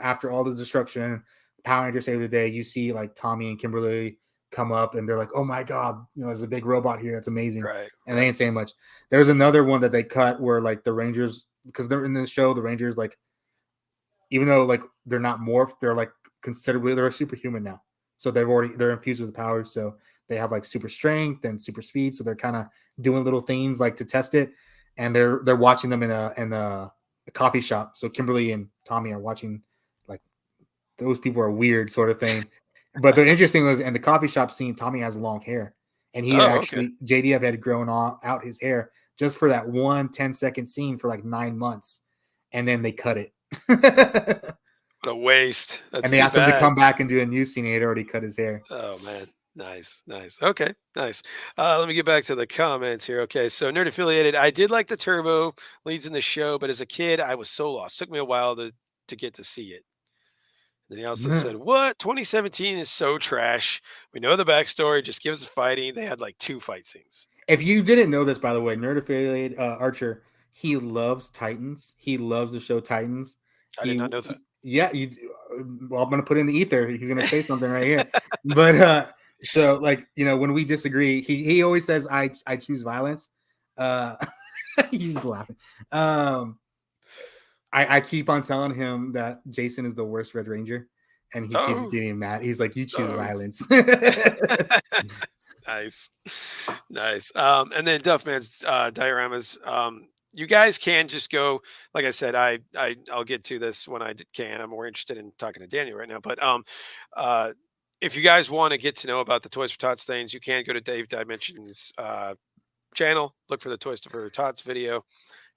after all the destruction, Power Rangers Save the Day, you see like Tommy and Kimberly come up, and they're like, "Oh my god, there's a big robot here. It's amazing." Right. And they Right. ain't saying much. There's another one that they cut where like the Rangers, because they're in the show, the Rangers like, even though like they're not morphed, they're like considerably, they're superhuman now. So they're infused with the powers. So they have like super strength and super speed. So they're kind of doing little things like to test it. And they're watching them in a coffee shop. So Kimberly and Tommy are watching, like, those people are weird sort of thing. But the interesting was in the coffee shop scene, Tommy has long hair. And he had Oh, okay. actually, JDF had grown out his hair just for that 1 10-second scene for like 9 months. And then they cut it. What a waste. That's And they too asked him to bad. come back and do a new scene. He had already cut his hair. Oh man. Nice, nice. Okay, nice. Let me get back to the comments here. Okay, so nerd affiliated. I did like the Turbo leads in the show, but as a kid, I was so lost. Took me a while to get to see it. Then he also said, "What? 2017 is so trash. We know the backstory. Just give us fighting. They had like two fight scenes." If you didn't know this, by the way, Nerd Affiliate Archer, he loves Titans. He loves the show Titans. I did not know that. Yeah. Well, I'm gonna put in the ether. He's gonna say something right here. But so like when we disagree, he always says I choose violence. Uh, he's laughing. Um, I keep on telling him that Jason is the worst Red Ranger, and he keeps Oh, getting mad. He's like, "You choose oh. violence." Nice, nice. And then Duffman's dioramas. You guys can just go. Like I said, I'll get to this when can. I'm more interested in talking to Daniel right now. But uh, if you guys want to get to know about the Toys for Tots things, you can go to Dave Dimensions channel. Look for the Toys for Tots video,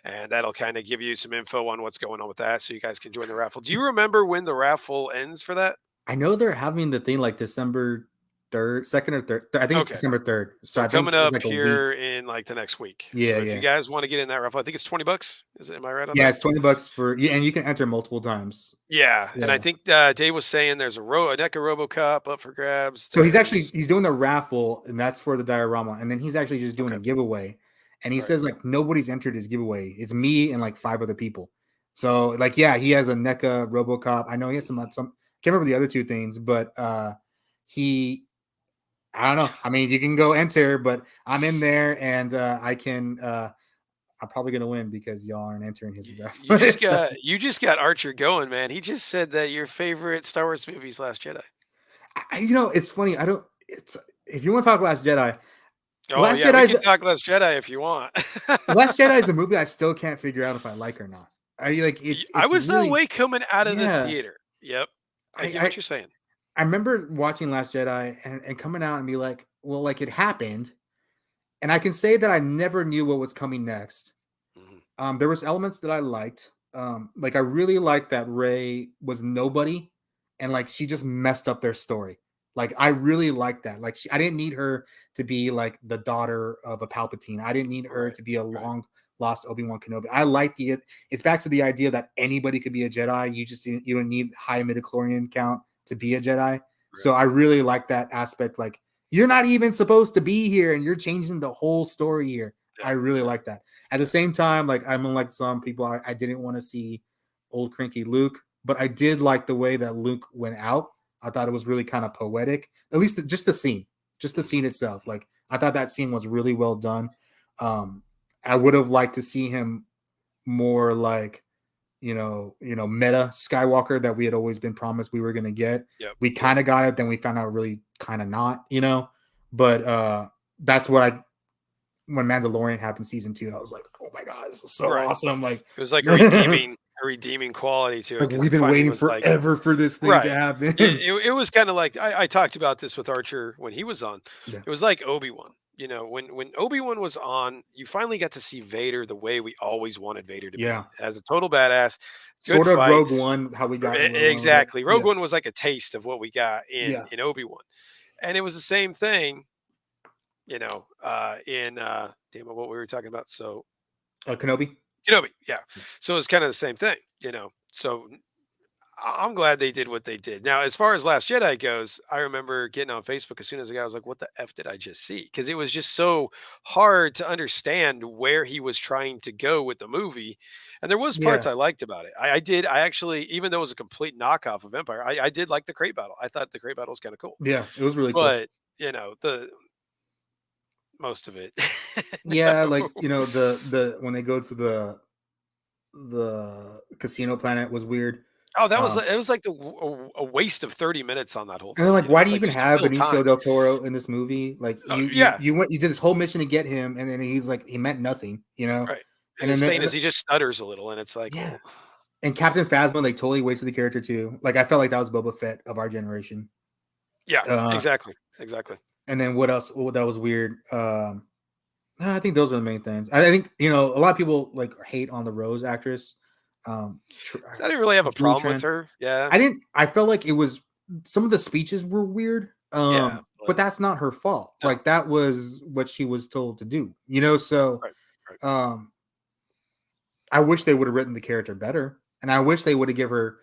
and that'll kind of give you some info on what's going on with that, so you guys can join the raffle. Do you remember when the raffle ends for that? I know they're having the thing like December 3rd, 2nd or 3rd. I think it's Okay. December 3rd. So So I think coming it's up like a week. here in like the next week. Yeah, So if you yeah. guys want to get in that raffle, I think it's $20. Is it? Am I right on Yeah, that? it's $20 for yeah, and you can enter multiple times. Yeah, and I Yeah. think Dave was saying there's a NECA RoboCop up for grabs. So There's he's doing the raffle, and that's for the diorama, and then he's actually just doing a okay, giveaway. And he right. says like nobody's entered his giveaway. It's me and like 5 other people. So like yeah, he has a NECA RoboCop. I know he has some can't remember the other two things, but he I don't know. I mean, you can go enter, but I'm in there, and I can. I'm probably gonna win because y'all aren't entering his You just reference. got Archer going, man. He just said that your favorite Star Wars movie is Last Jedi. It's funny. I don't. It's if you want to talk Last Jedi. Oh Last yeah, we Jedi is can talk Last Jedi if you want. Last Jedi is a movie I still can't figure out if I like or not. I like I it's was that really way coming out of the yeah. theater. Yep, I I get I, what you're saying. I remember watching Last Jedi and coming out and be like, well, like it happened, and I can say that I never knew what was coming next. Mhm. There was elements that I liked. Like I really liked that Ray was nobody, and like she just messed up their story. Like I really liked that. Like I didn't need her to be like the daughter of a Palpatine. I didn't need her Right, to be a right, long lost Obi-Wan Kenobi. I like the. It's back to the idea that anybody could be a Jedi. You don't need high midichlorian count to be a Jedi. So right, I really right. like that aspect. Like you're not even supposed to be here, and you're changing the whole story here. I Yeah, really yeah, like that. At the yeah. same time, like I'm unlike some people, I didn't want to see old cranky Luke, but I did like the way that Luke went out. I thought it was really kind of poetic. At least just the Mhm, scene itself. mhm. Like I thought that scene was really well done. Um, I would have liked to see him more like meta Skywalker that we had always been promised we were gonna get. Yep, We yep. kind of got it, then we found out really kind of not. But that's what I when Mandalorian happened season 2, I was like, oh my god, this is so Right. awesome. Like, It was like like a redeeming quality to it because we've it been finally waiting was like forever for this thing to right. happen. It was kinda like I talked about this with Archer when he was on. Yeah. It was like Obi-Wan. When Obi-Wan was on, you finally got to see Vader the way we always wanted Vader to be, Yeah. as a total badass, good Sort of Rogue fights. One, how we got in Rogue One a little bit. Exactly. Rogue Yeah. One was like a taste of what we got in Yeah. Obi-Wan. And it was the same thing, in, damn it, what we were talking about. So, Kenobi. Kenobi, yeah. Yeah. So it's kinda the same thing. So I'm glad they did what they did. Now, as far as Last Jedi goes, I remember getting on Facebook as soon as the guy was like, "What the f did I just see?" Because it was just so hard to understand where he was trying to go with the movie, and there was parts Yeah. I liked about it. I did. I actually, even though it was a complete knockoff of Empire, I did like the crate battle. I thought the crate battle was kind of cool, Yeah. It was really cool. but the most of it, Yeah, like, no. the when they go to the casino planet was weird. Oh, that was Um it was like a waste of 30 minutes on that whole And then, thing. like, why do It's you like even just have fill time. Benicio del Toro in this movie? Like, Yeah, you did this whole mission to get him, and then he's like, he meant nothing. right, and And then, his thing is he just stutters a little, and it's like, yeah, well, and Captain Phasma like totally wasted the character too. Like, I felt like that was Boba Fett of our generation. yeah, Uh, exactly, exactly. and then what else? That was weird. I think those are the main things. I think a lot of people like hate on the Rose actress, So I didn't really have a Julie problem with Tran. her. Yeah, I didn't. I felt like it was some of the speeches were weird. yeah, But but that's not her fault. no, Like that was what she was told to do. So right, right. um I wish they would have written the character better. And I wish they would have give her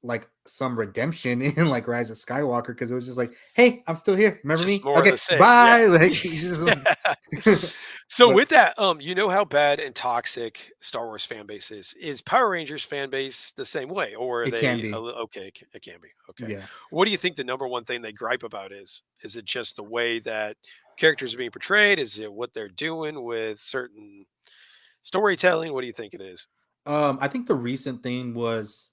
like some redemption in like Rise of Skywalker because it was just like, hey, I'm still here. Remember Just me? more of Okay, the same. Yeah, bye. Like he's just yeah. like So but with that, you know how bad and toxic Star Wars fan base is. Is Power Rangers fan base the same way, or are it can they be. okay? It can be okay. Yeah. What do you think the number one thing they gripe about is? Is it just the way that characters are being portrayed? Is it what they're doing with certain storytelling? What do you think it is? I think the recent thing was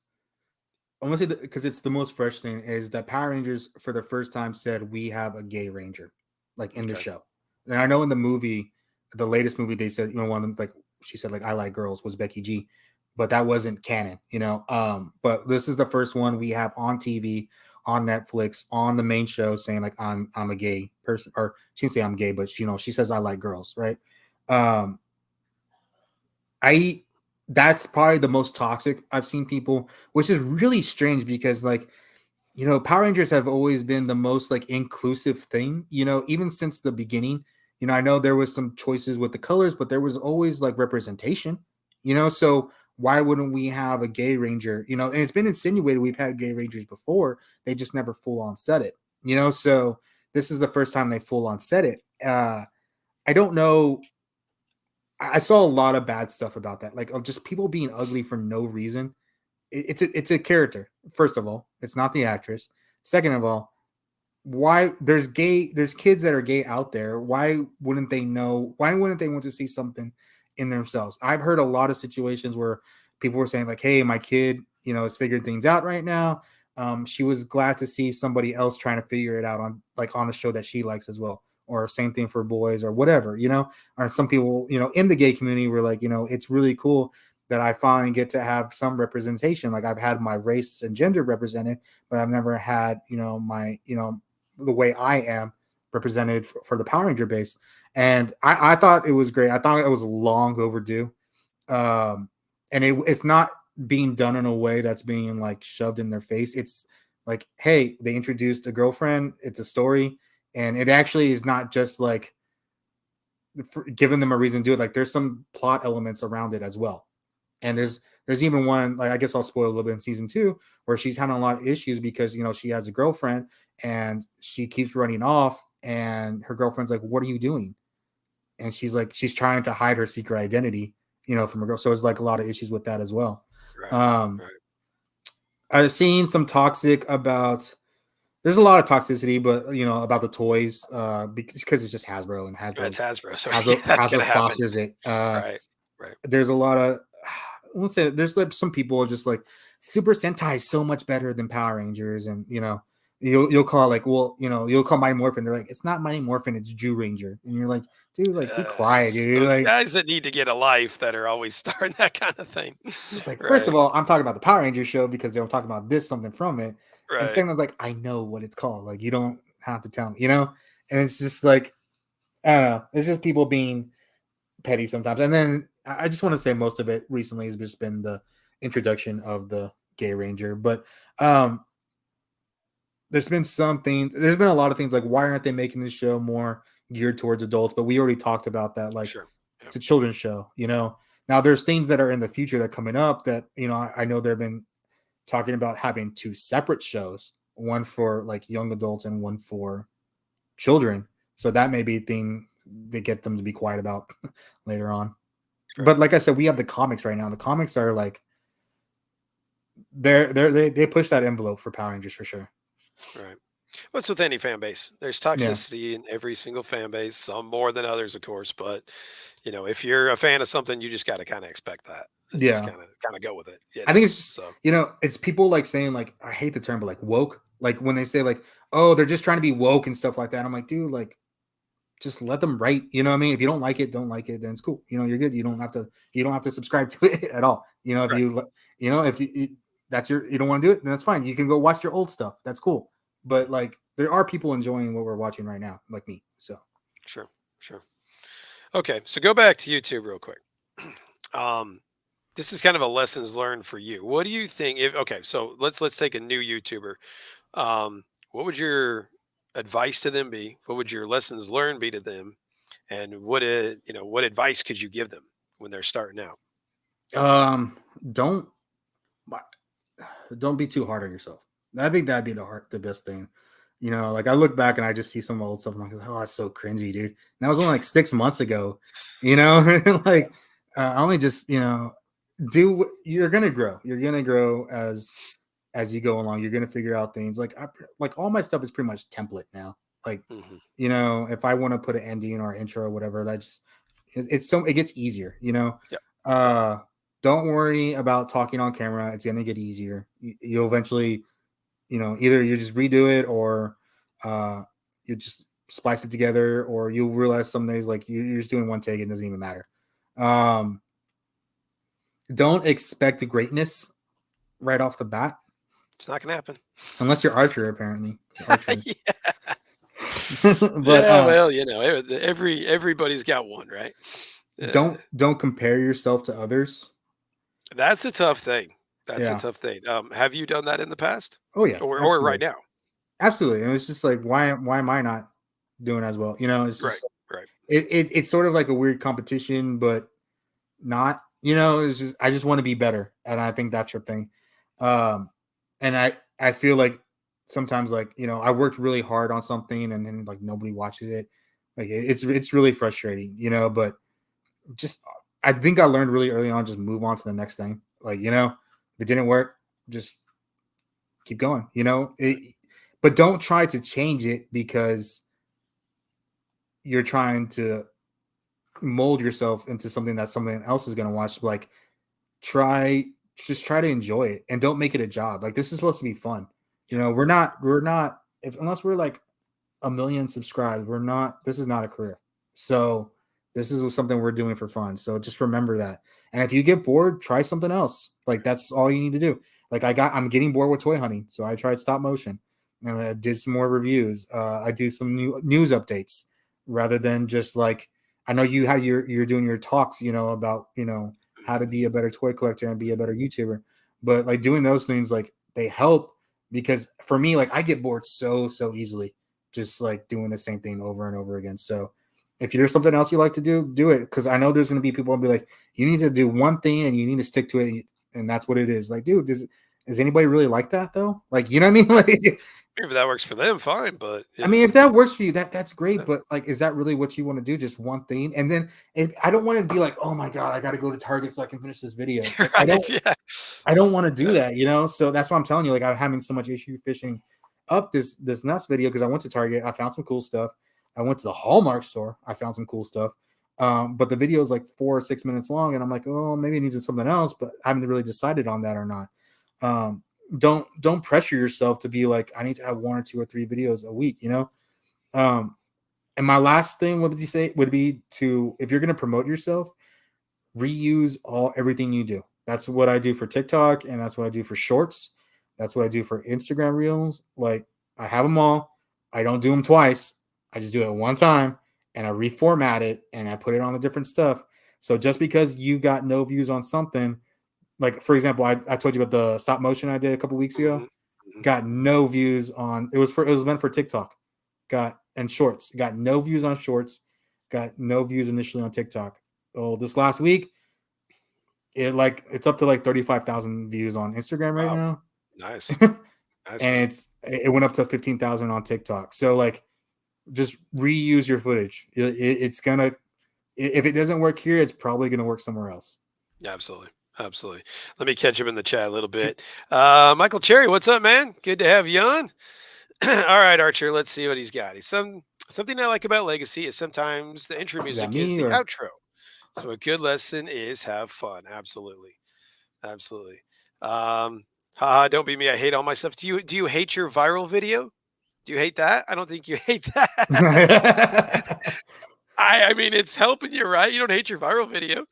I want to say because it's the most fresh thing is that Power Rangers for the first time said we have a gay ranger, like in the Okay. show. And I know in the movie, the latest movie, they said one of them like she said like I like girls was Becky G, but that wasn't canon. But this is the first one we have on TV, on Netflix, on the main show saying like I'm a gay person, or she didn't say I'm gay, but she says I like girls, right? Um, I That's probably the most toxic I've seen people, which is really strange because Power Rangers have always been the most like inclusive thing, even since the beginning. I know there was some choices with the colors, but there was always like representation. So why wouldn't we have a gay ranger? And it's been insinuated we've had gay rangers before. They just never full on said it. So this is the first time they full on said it. I don't know. I saw a lot of bad stuff about that, like of just people being ugly for no reason. It's a character. First of all, it's not the actress. Second of all, why there's kids that are gay out there. Why wouldn't they want to see something in themselves? I've heard a lot of situations where people were saying like, hey, my kid, is figuring things out right now. She was glad to see somebody else trying to figure it out on like on a show that she likes as well, or same thing for boys or whatever, or some people, in the gay community were like, it's really cool that I finally get to have some representation. Like I've had my race and gender represented, but I've never had, my, the way I am represented for the Power Ranger base. And I thought it was great. I thought it was long overdue. Um, and it's not being done in a way that's being like shoved in their face. It's like, hey, they introduced a girlfriend. It's a story, and it actually is not just like giving them a reason to do it. Like there's some plot elements around it as well. And there's even one, like I guess I'll spoil a little bit in season 2, where she's having a lot of issues because she has a girlfriend and she keeps running off, and her girlfriend's like, "What are you doing?" And she's trying to hide her secret identity, from her girl. So it's like a lot of issues with that as well. Right. Um, Right. I've seen some toxic about. There's a lot of toxicity, but about the toys, because it's just Hasbro, and That's Hasbro Hasbro. So yeah, Hasbro that's Hasbro gonna happen. fosters it. Right. Right. There's a lot of I won't say there's like some people are just like Super Sentai is so much better than Power Rangers, and you'll call like, well, you'll call Mighty Morphin. They're like, it's not Mighty Morphin, it's Jew Ranger, and you're like, dude, like be quiet, It's dude. those Like guys that need to get a life that are always starting that kind of thing. it's like, first Right. of all, I'm talking about the Power Ranger show because they'll talk about this something from it, and Right. second, I was like, I know what it's called. Like you don't have to tell me. And it's just like I don't know. It's just people being petty sometimes. And then I just want to say most of it recently has just been the introduction of the gay ranger. But um there's been a lot of things like, why aren't they making this show more geared towards adults? But we already talked about that. Like Sure. Yeah. it's a children's show. Now there's things that are in the future that are coming up that, I know they've been talking about having two separate shows, one for like young adults and one for children. So that may be a thing they get them to be quiet about later on. Right. But like I said, we have the comics right now. The comics are like they push that envelope for Power Rangers for sure. Right. What's with any fan base? There's Yeah, toxicity in every single fan base, some more than others, of course. But if you're a fan of something, you just got to kind of expect that and just yeah. kind of go with it. I think it's just So it's people like saying like, I hate the term, but like woke. Like when they say like, oh, they're just trying to be woke and stuff like that. I'm like, dude, like just let them write. You know what I mean? If you don't like it, don't like it. Then it's cool. You're good. You don't have to subscribe to it at all. If right. if that's you don't want to do it, then that's fine. You can go watch your old stuff. That's cool. But like there are people enjoying what we're watching right now, like me. So Sure. Sure. Okay. So go back to YouTube real quick. um, this is kind of a lessons learned for you. What do you think? If okay, so let's take a new YouTuber. What would your advice to them be? What would your lessons learned be to them? And what advice could you give them when they're starting out? um don't don't be too hard on yourself. I think that'd be the best thing. Like I look back and I just see some old stuff. I'm like, oh, that's so cringy, dude. And that was only like 6 months ago. You know, like I only just you're gonna grow. You're gonna grow as you go along. You're gonna figure out things. Like all my stuff is pretty much template now. Like Hmm. if I want to put an ending or intro or whatever, that just it gets easier. Yep. Yep. Uh, don't worry about talking on camera. It's gonna get easier. You'll eventually, either you just redo it or uh, you just splice it together, or you'll realize some days like you're just doing one take, it doesn't even matter. Um, don't expect greatness right off the bat, It's not gonna happen. unless you're Archer. Apparently, Archer. Yeah. But Yeah. Well, everybody's got one, right? don't compare yourself to others. That's a tough thing. That's a Yeah. tough thing. Have you done that in the past, Oh yeah. or right Absolutely. now? Absolutely. And it's just like, why am I not doing as well? It's Right. just Right. it's sort of like a weird competition, but not. It's just I just want to be better, and I think that's the thing. Um, and I feel like sometimes like I worked really hard on something, and then like nobody watches it. Like it's really frustrating, But just I think I learned really early on, just move on to the next thing. Like if it didn't work, just keep going. but don't try to change it because you're trying to mold yourself into something that someone else is going to watch. Like, try just try to enjoy it and don't make it a job. Like, this is supposed to be fun. You Yeah. know, we're not if unless we're like a million subscribed, we're not this is not a career. So this is something we're doing for fun. So just remember that. And if you get bored, try something else. Like, that's all you need to do. Like, I'm getting bored with toy hunting, so I tried stop motion and I did some more reviews. I do some new news updates rather than just like, I know you how you're doing your talks, about, how to Mhm. be a better toy collector and be a better YouTuber. But like, doing those things, like, they help, because for me, like, I get bored so easily just like doing the same thing over and over again. So if there's something else you like to do, do it. Because I know there's going to be people who'll be like, you need to do one thing and you need to stick to it, and that's what it is. Like, dude, does anybody really like that though? Like, you know what I mean? Like, If that works for them, fine. But I mean, if that works for you, that's great. But like, is that really what you want to do? Just one thing? And then I don't want to be like, oh my god, I got to go to Target so I can finish this video. Like, right, yeah, I don't want to do yeah. that, So that's why I'm telling you, like, I'm having so much issue fishing up this next video, because I went to Target, I found some cool stuff. I went to the Hallmark store, I found some cool stuff. But the video is like 4 or 6 minutes long, and I'm like, oh, maybe it needs something else, but I haven't really decided on that or not. Um, don't pressure yourself to be like, I need to have 1 or 2 or 3 videos a week, Um, and my last thing would be to, if you're gonna promote yourself, reuse everything you do. That's what I do for TikTok, and that's what I do for shorts. That's what I do for Instagram reels. Like, I have them all. I don't do them twice. I just do it one time, and I reformat it and I put it on the different stuff. So just because you got no views on something, like for example, I told you about the stop motion I did a couple weeks ago. Mhm, mhm. Got no views on it was meant for TikTok. Got and shorts. Got no views on shorts. Got no views initially on TikTok. Oh, this last week it's up to like 35,000 views on Instagram right Wow, now. nice, nice, And man. it went up to 15,000 on TikTok. So like, just reuse your footage. It's gonna, if it doesn't work here, it's probably gonna work somewhere else. Yeah, absolutely, absolutely. Let me catch him in the chat a little bit. Michael Cherry, what's up, man? Good to have you on. All right, Archer. Let's see what he's got. Something I like about Legacy is sometimes the intro Is that music is me the or outro. So a good lesson is have fun. Absolutely. Absolutely. Um, haha, don't be me. I hate all my stuff. Do you hate your viral video? Do you hate that? I don't think you hate that. I mean, it's helping you, right? You don't hate your viral video.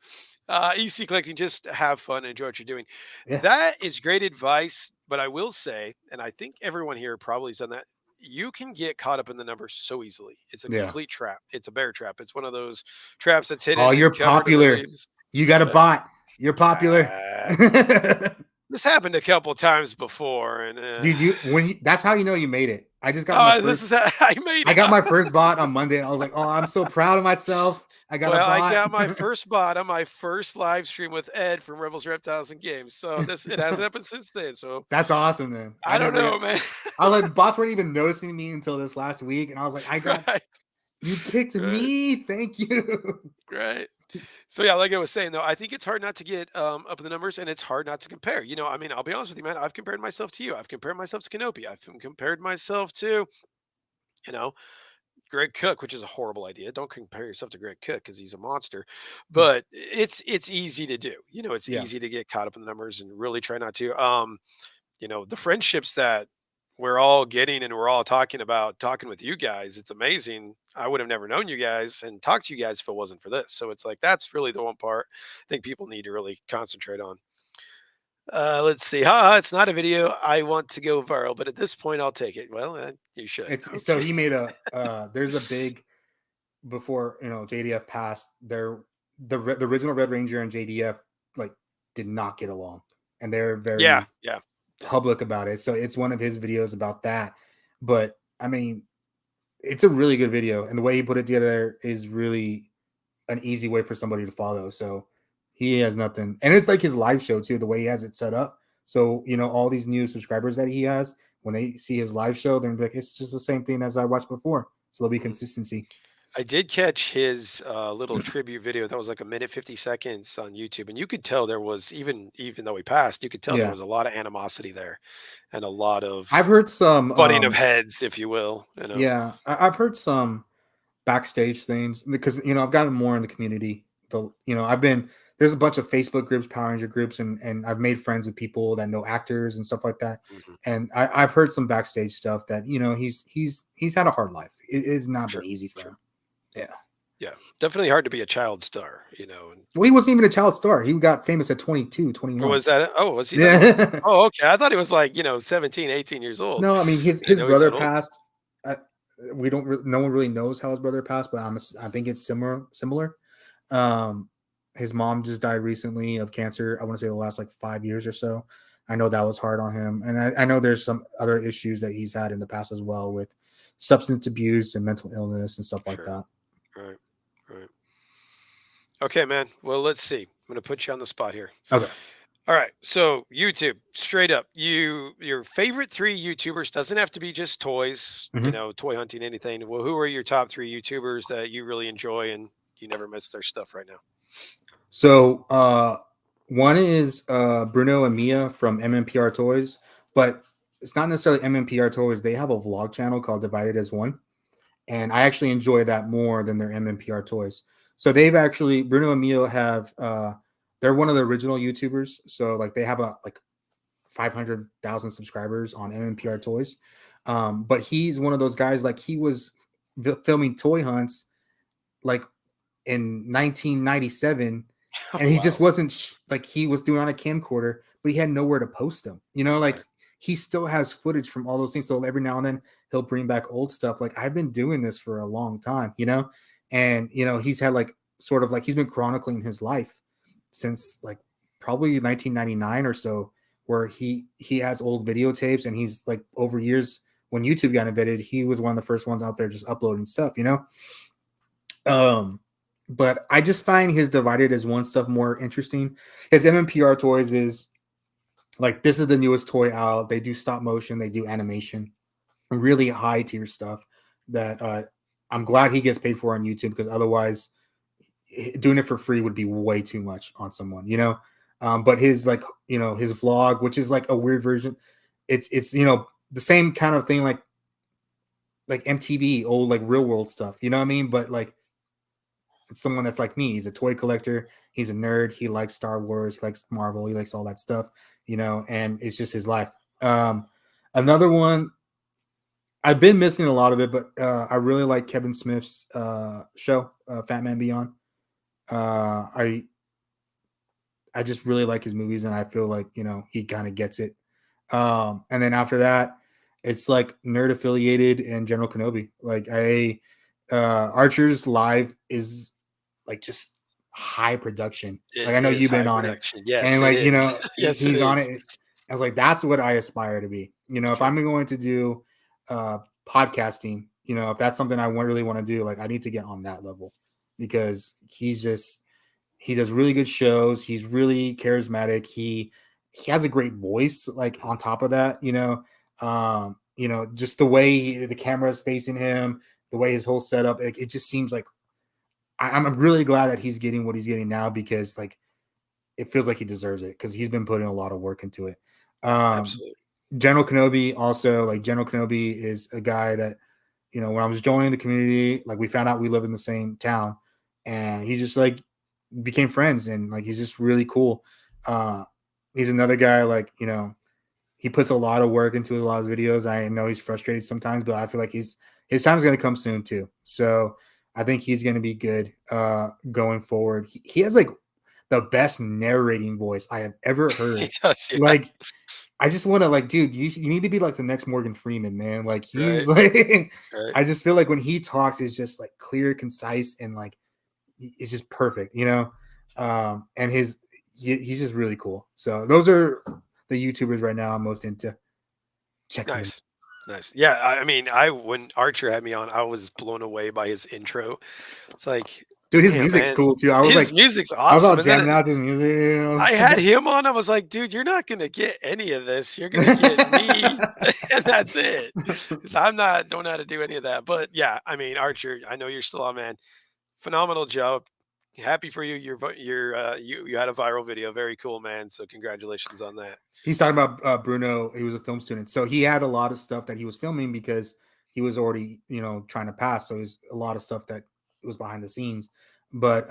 EC collecting, just have fun and enjoy what you're doing. yeah, That is great advice, but I will say, and I think everyone here probably has done that. You can get caught up in the numbers so easily. It's a yeah. complete trap. It's a bear trap. It's one of those traps that's Oh, hidden you're and covered in the popular. leaves. You got a Uh, bot. You're popular. uh, this happened a couple times before, and Dude, that's how you know you made it. I just got my oh, this first is how I made I it. got my first bot on Monday, and I was like, "Oh, I'm so proud of myself. I got a Well, I bot." got my first bot on my first live stream with Ed from Rebels, Reptiles, and Games. So it hasn't happened since then. So That's awesome, then. I don't know, man. I was like, bots weren't even noticing me until this last week, and I was like, Right, you picked right, me. Thank you. right. So yeah, like I was saying though, I think it's hard not to get up in the numbers, and it's hard not to compare. I mean, I'll be honest with you, man. I've compared myself to you. I've compared myself to Canopy. I've compared myself to you know Greg Cook, which is a horrible idea. Don't compare yourself to Greg Cook because he's a monster. But it's easy to do. It's Yeah. easy to get caught up in the numbers and really try not to. The friendships that we're all getting and we're all talking with you guys, it's amazing. I would have never known you guys and talked to you guys if it wasn't for this. So it's like that's really the one part I think people need to really concentrate on. Let's see. It's not a video. I want to go viral, but at this point, I'll take it. Well, you should. It's so Okay. he made there's a big, before JDF passed, the original Red Ranger and JDF like did not get along, and they're Yeah. very Yeah. Yeah. public about it. So it's one of his videos about that. But I mean, it's a really good video, and the way he put it together is really an easy way for somebody to follow. So he has nothing, and it's like his live show too. The way he has it set up, so all these new subscribers that he has, when they see his live show, they're like, it's just the same thing as I watched before. So there'll be Mhm. consistency. I did catch his little tribute video that was like a minute 50 seconds on YouTube, and you could tell there was even though he passed, you could tell there Yeah, was a lot of animosity there and a lot of I've heard some. butting of heads, if you will. You know. Yeah, I've heard some backstage things because I've gotten more in the community. I've been there's a bunch of Facebook groups, Power Ranger groups, and I've made friends with people that know actors and stuff like that. Mhm. And I've heard some backstage stuff that he's had a hard life. It's not been Sure, easy for sure. him. Yeah. Yeah, definitely hard to be a child star. You know. And Well, he wasn't even a child star. He got famous at 22, or 21. was that? Oh, was he that old? Yeah. Oh, okay. I thought he was like 17, 18 years old. No, I mean his I didn't his know he's brother that old. passed. Uh, we don't. No one really knows how his brother passed, but I think it's similar. Um, his mom just died recently of cancer. I want to say the last like 5 years or so. I know that was hard on him, and I know there's some other issues that he's had in the past as well with substance abuse and mental illness and stuff like Sure. that. Right. Right. Okay, man. Well, let's see. I'm gonna put you on the spot here. Okay. All right. So YouTube, straight up, your favorite three YouTubers doesn't have to be just toys, Mhm. toy hunting, anything. Well, who are your top three YouTubers that you really enjoy and you never miss their stuff right now? So one is Bruno and Mia from MMPR Toys, but it's not necessarily MMPR Toys. They have a vlog channel called Divided as One, and I actually enjoy that more than their MMPR Toys. So they've actually Bruno and Mia have they're one of the original YouTubers. So like they have a like 500,000 subscribers on MMPR Toys. But he's one of those guys like he was filming toy hunts like in 1997, and he just Wow. wasn't like he was doing on a camcorder, but he had nowhere to post them. Like Right. he still has footage from all those things. So every now and then he'll bring back old stuff. Like I've been doing this for a long time. And he's had like sort of like he's been chronicling his life since like probably 1999 or so, where he has old videotapes, and he's like over years when YouTube got invented, he was one of the first ones out there just uploading stuff. um, but I just find his Divided as One stuff more interesting. His MMPR Toys is like this is the newest toy out. They do stop motion, they do animation, really high tier stuff that I'm glad he gets paid for on YouTube, because otherwise doing it for free would be way too much on someone. But his like his vlog, which is like a weird version, it's the same kind of thing like MTV old like real world stuff. You know what I mean? But like it's someone that's like me. He's a toy collector. He's a nerd. He likes Star Wars. He likes Marvel. He likes all that stuff. And it's just his life. Another one, I've been missing a lot of it, but I really like Kevin Smith's show, Fat Man Beyond. Uh, I I just really like his movies, and I feel like he kind of gets it. And then after that, it's like nerd affiliated and General Kenobi. Like Archer's live is like just high production. It Like I know is you've been high on it, production. Yes, and it like is. Yes, it he's on is. it. I was like, that's what I aspire to be. If Sure. I'm going to do podcasting, if that's something I really want to do, like I need to get on that level, because he does really good shows. He's really charismatic. He has a great voice. Like Mhm. on top of that, just the way the camera is facing him, the way his whole setup, it just seems like I'm really glad that he's getting what he's getting now, because like it feels like he deserves it, because he's been putting a lot of work into it. Um, Absolutely. General Kenobi also, like General Kenobi is a guy that when I was joining the community, like we found out we live in the same town, and he just like became friends, and like he's just really cool. Uh, he's another guy like he puts a lot of work into a lot of his videos. I know he's frustrated sometimes, but I feel like his time's gonna come soon too. So I think he's gonna be good going forward. He has like the best narrating voice I have ever He heard. does. Yeah. Like I just want to like, dude, you need to be like the next Morgan Freeman, man. Like he's Right. like, Right. I just feel like when he talks, it's just like clear, concise, and like it's just perfect. And he's just really cool. So those are the YouTubers right now I'm most into. Check them. Nice. Nice. Yeah. I mean, when Archer had me on, I was blown away by his intro. It's like Dude, his Damn, music's man. cool too. His music's I was all awesome, and jamming then out to his music. I had him on, I was like, "Dude, you're not gonna get any of this. You're gonna get me, and that's it." 'Cause I'm not don't know how to do any of that, but yeah, I mean, Archer, I know you're still on, man. Phenomenal job. Happy for you. You had a viral video. Very cool, man. So congratulations on that. He's talking about Bruno. He was a film student, so he had a lot of stuff that he was filming because he was already, trying to pass. So there's a lot of stuff that was behind the scenes. But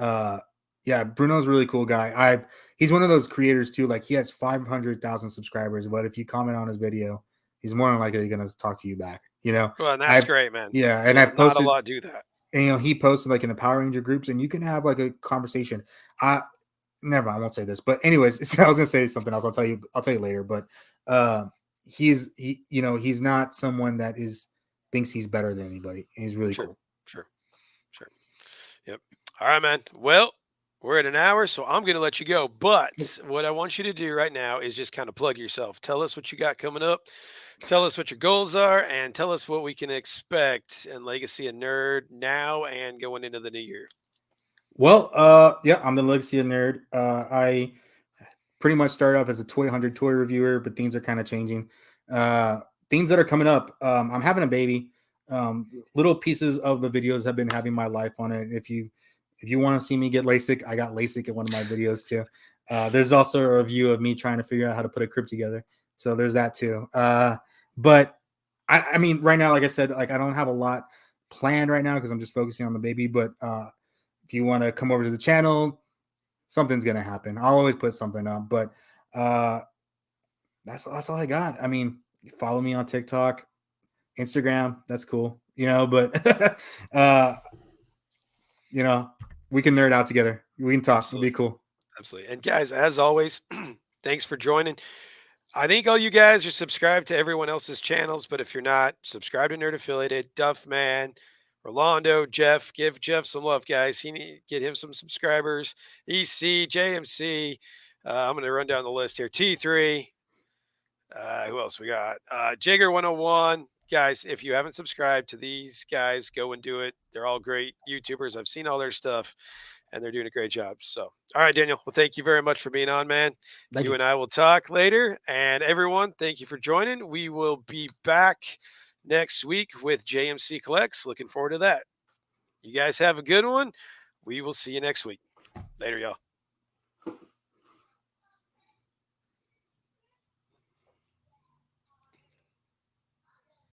yeah, Bruno's a really cool guy. He's one of those creators too. Like he has 500,000 subscribers, but if you comment on his video, he's more than likely going to talk to you back. Well, and that's I've great, man. yeah, and I Not a posted, lot do that. and he posted like in the Power Ranger groups, and you can have like a conversation. I never mind, I won't say this, but anyways, I was gonna say something else. I'll tell you later. But uh, he's not someone that thinks he's better than anybody. He's really Sure, cool. sure, sure. Yep. All right, man. Well, we're at an hour, so I'm going to let you go. But what I want you to do right now is just kind of plug yourself. Tell us what you got coming up. Tell us what your goals are, and tell us what we can expect in Legacy of Nerd now and going into the new year. Well, yeah, I'm the Legacy of Nerd. I pretty much started off as a toy hunter, toy reviewer, but things are kind of changing. Uh, Things that are coming up. I'm having a baby. Little pieces of the videos have been having my life on it. If you want to see me get LASIK, I got LASIK in one of my videos too. There's also a review of me trying to figure out how to put a crib together. So there's that too. But I mean, right now, like I said, like I don't have a lot planned right now because I'm just focusing on the baby. But if you want to come over to the channel, something's gonna happen. I'll always put something up. But uh, that's all I got. I mean, follow me on TikTok, Instagram. That's cool. But uh, you know, we can nerd out together. We can talk. It'll be Absolutely. cool. Absolutely. And guys, as always, thanks for joining. I think all you guys are subscribed to everyone else's channels, but if you're not, subscribe to Nerd Affiliated, Duffman, Rolando, Jeff. Give Jeff some love, guys. Get him some subscribers. EC, JMC. I'm going to run down the list here. T3. Who else we got? Jigger 101. Guys, if you haven't subscribed to these guys, go and do it. They're all great YouTubers. I've seen all their stuff and they're doing a great job. So, all right, Daniel. Well, thank you very much for being on, man. Thank You you. and I will talk later. And everyone, thank you for joining. We will be back next week with JMC Collects. Looking forward to that. You guys have a good one. We will see you next week. Later, y'all.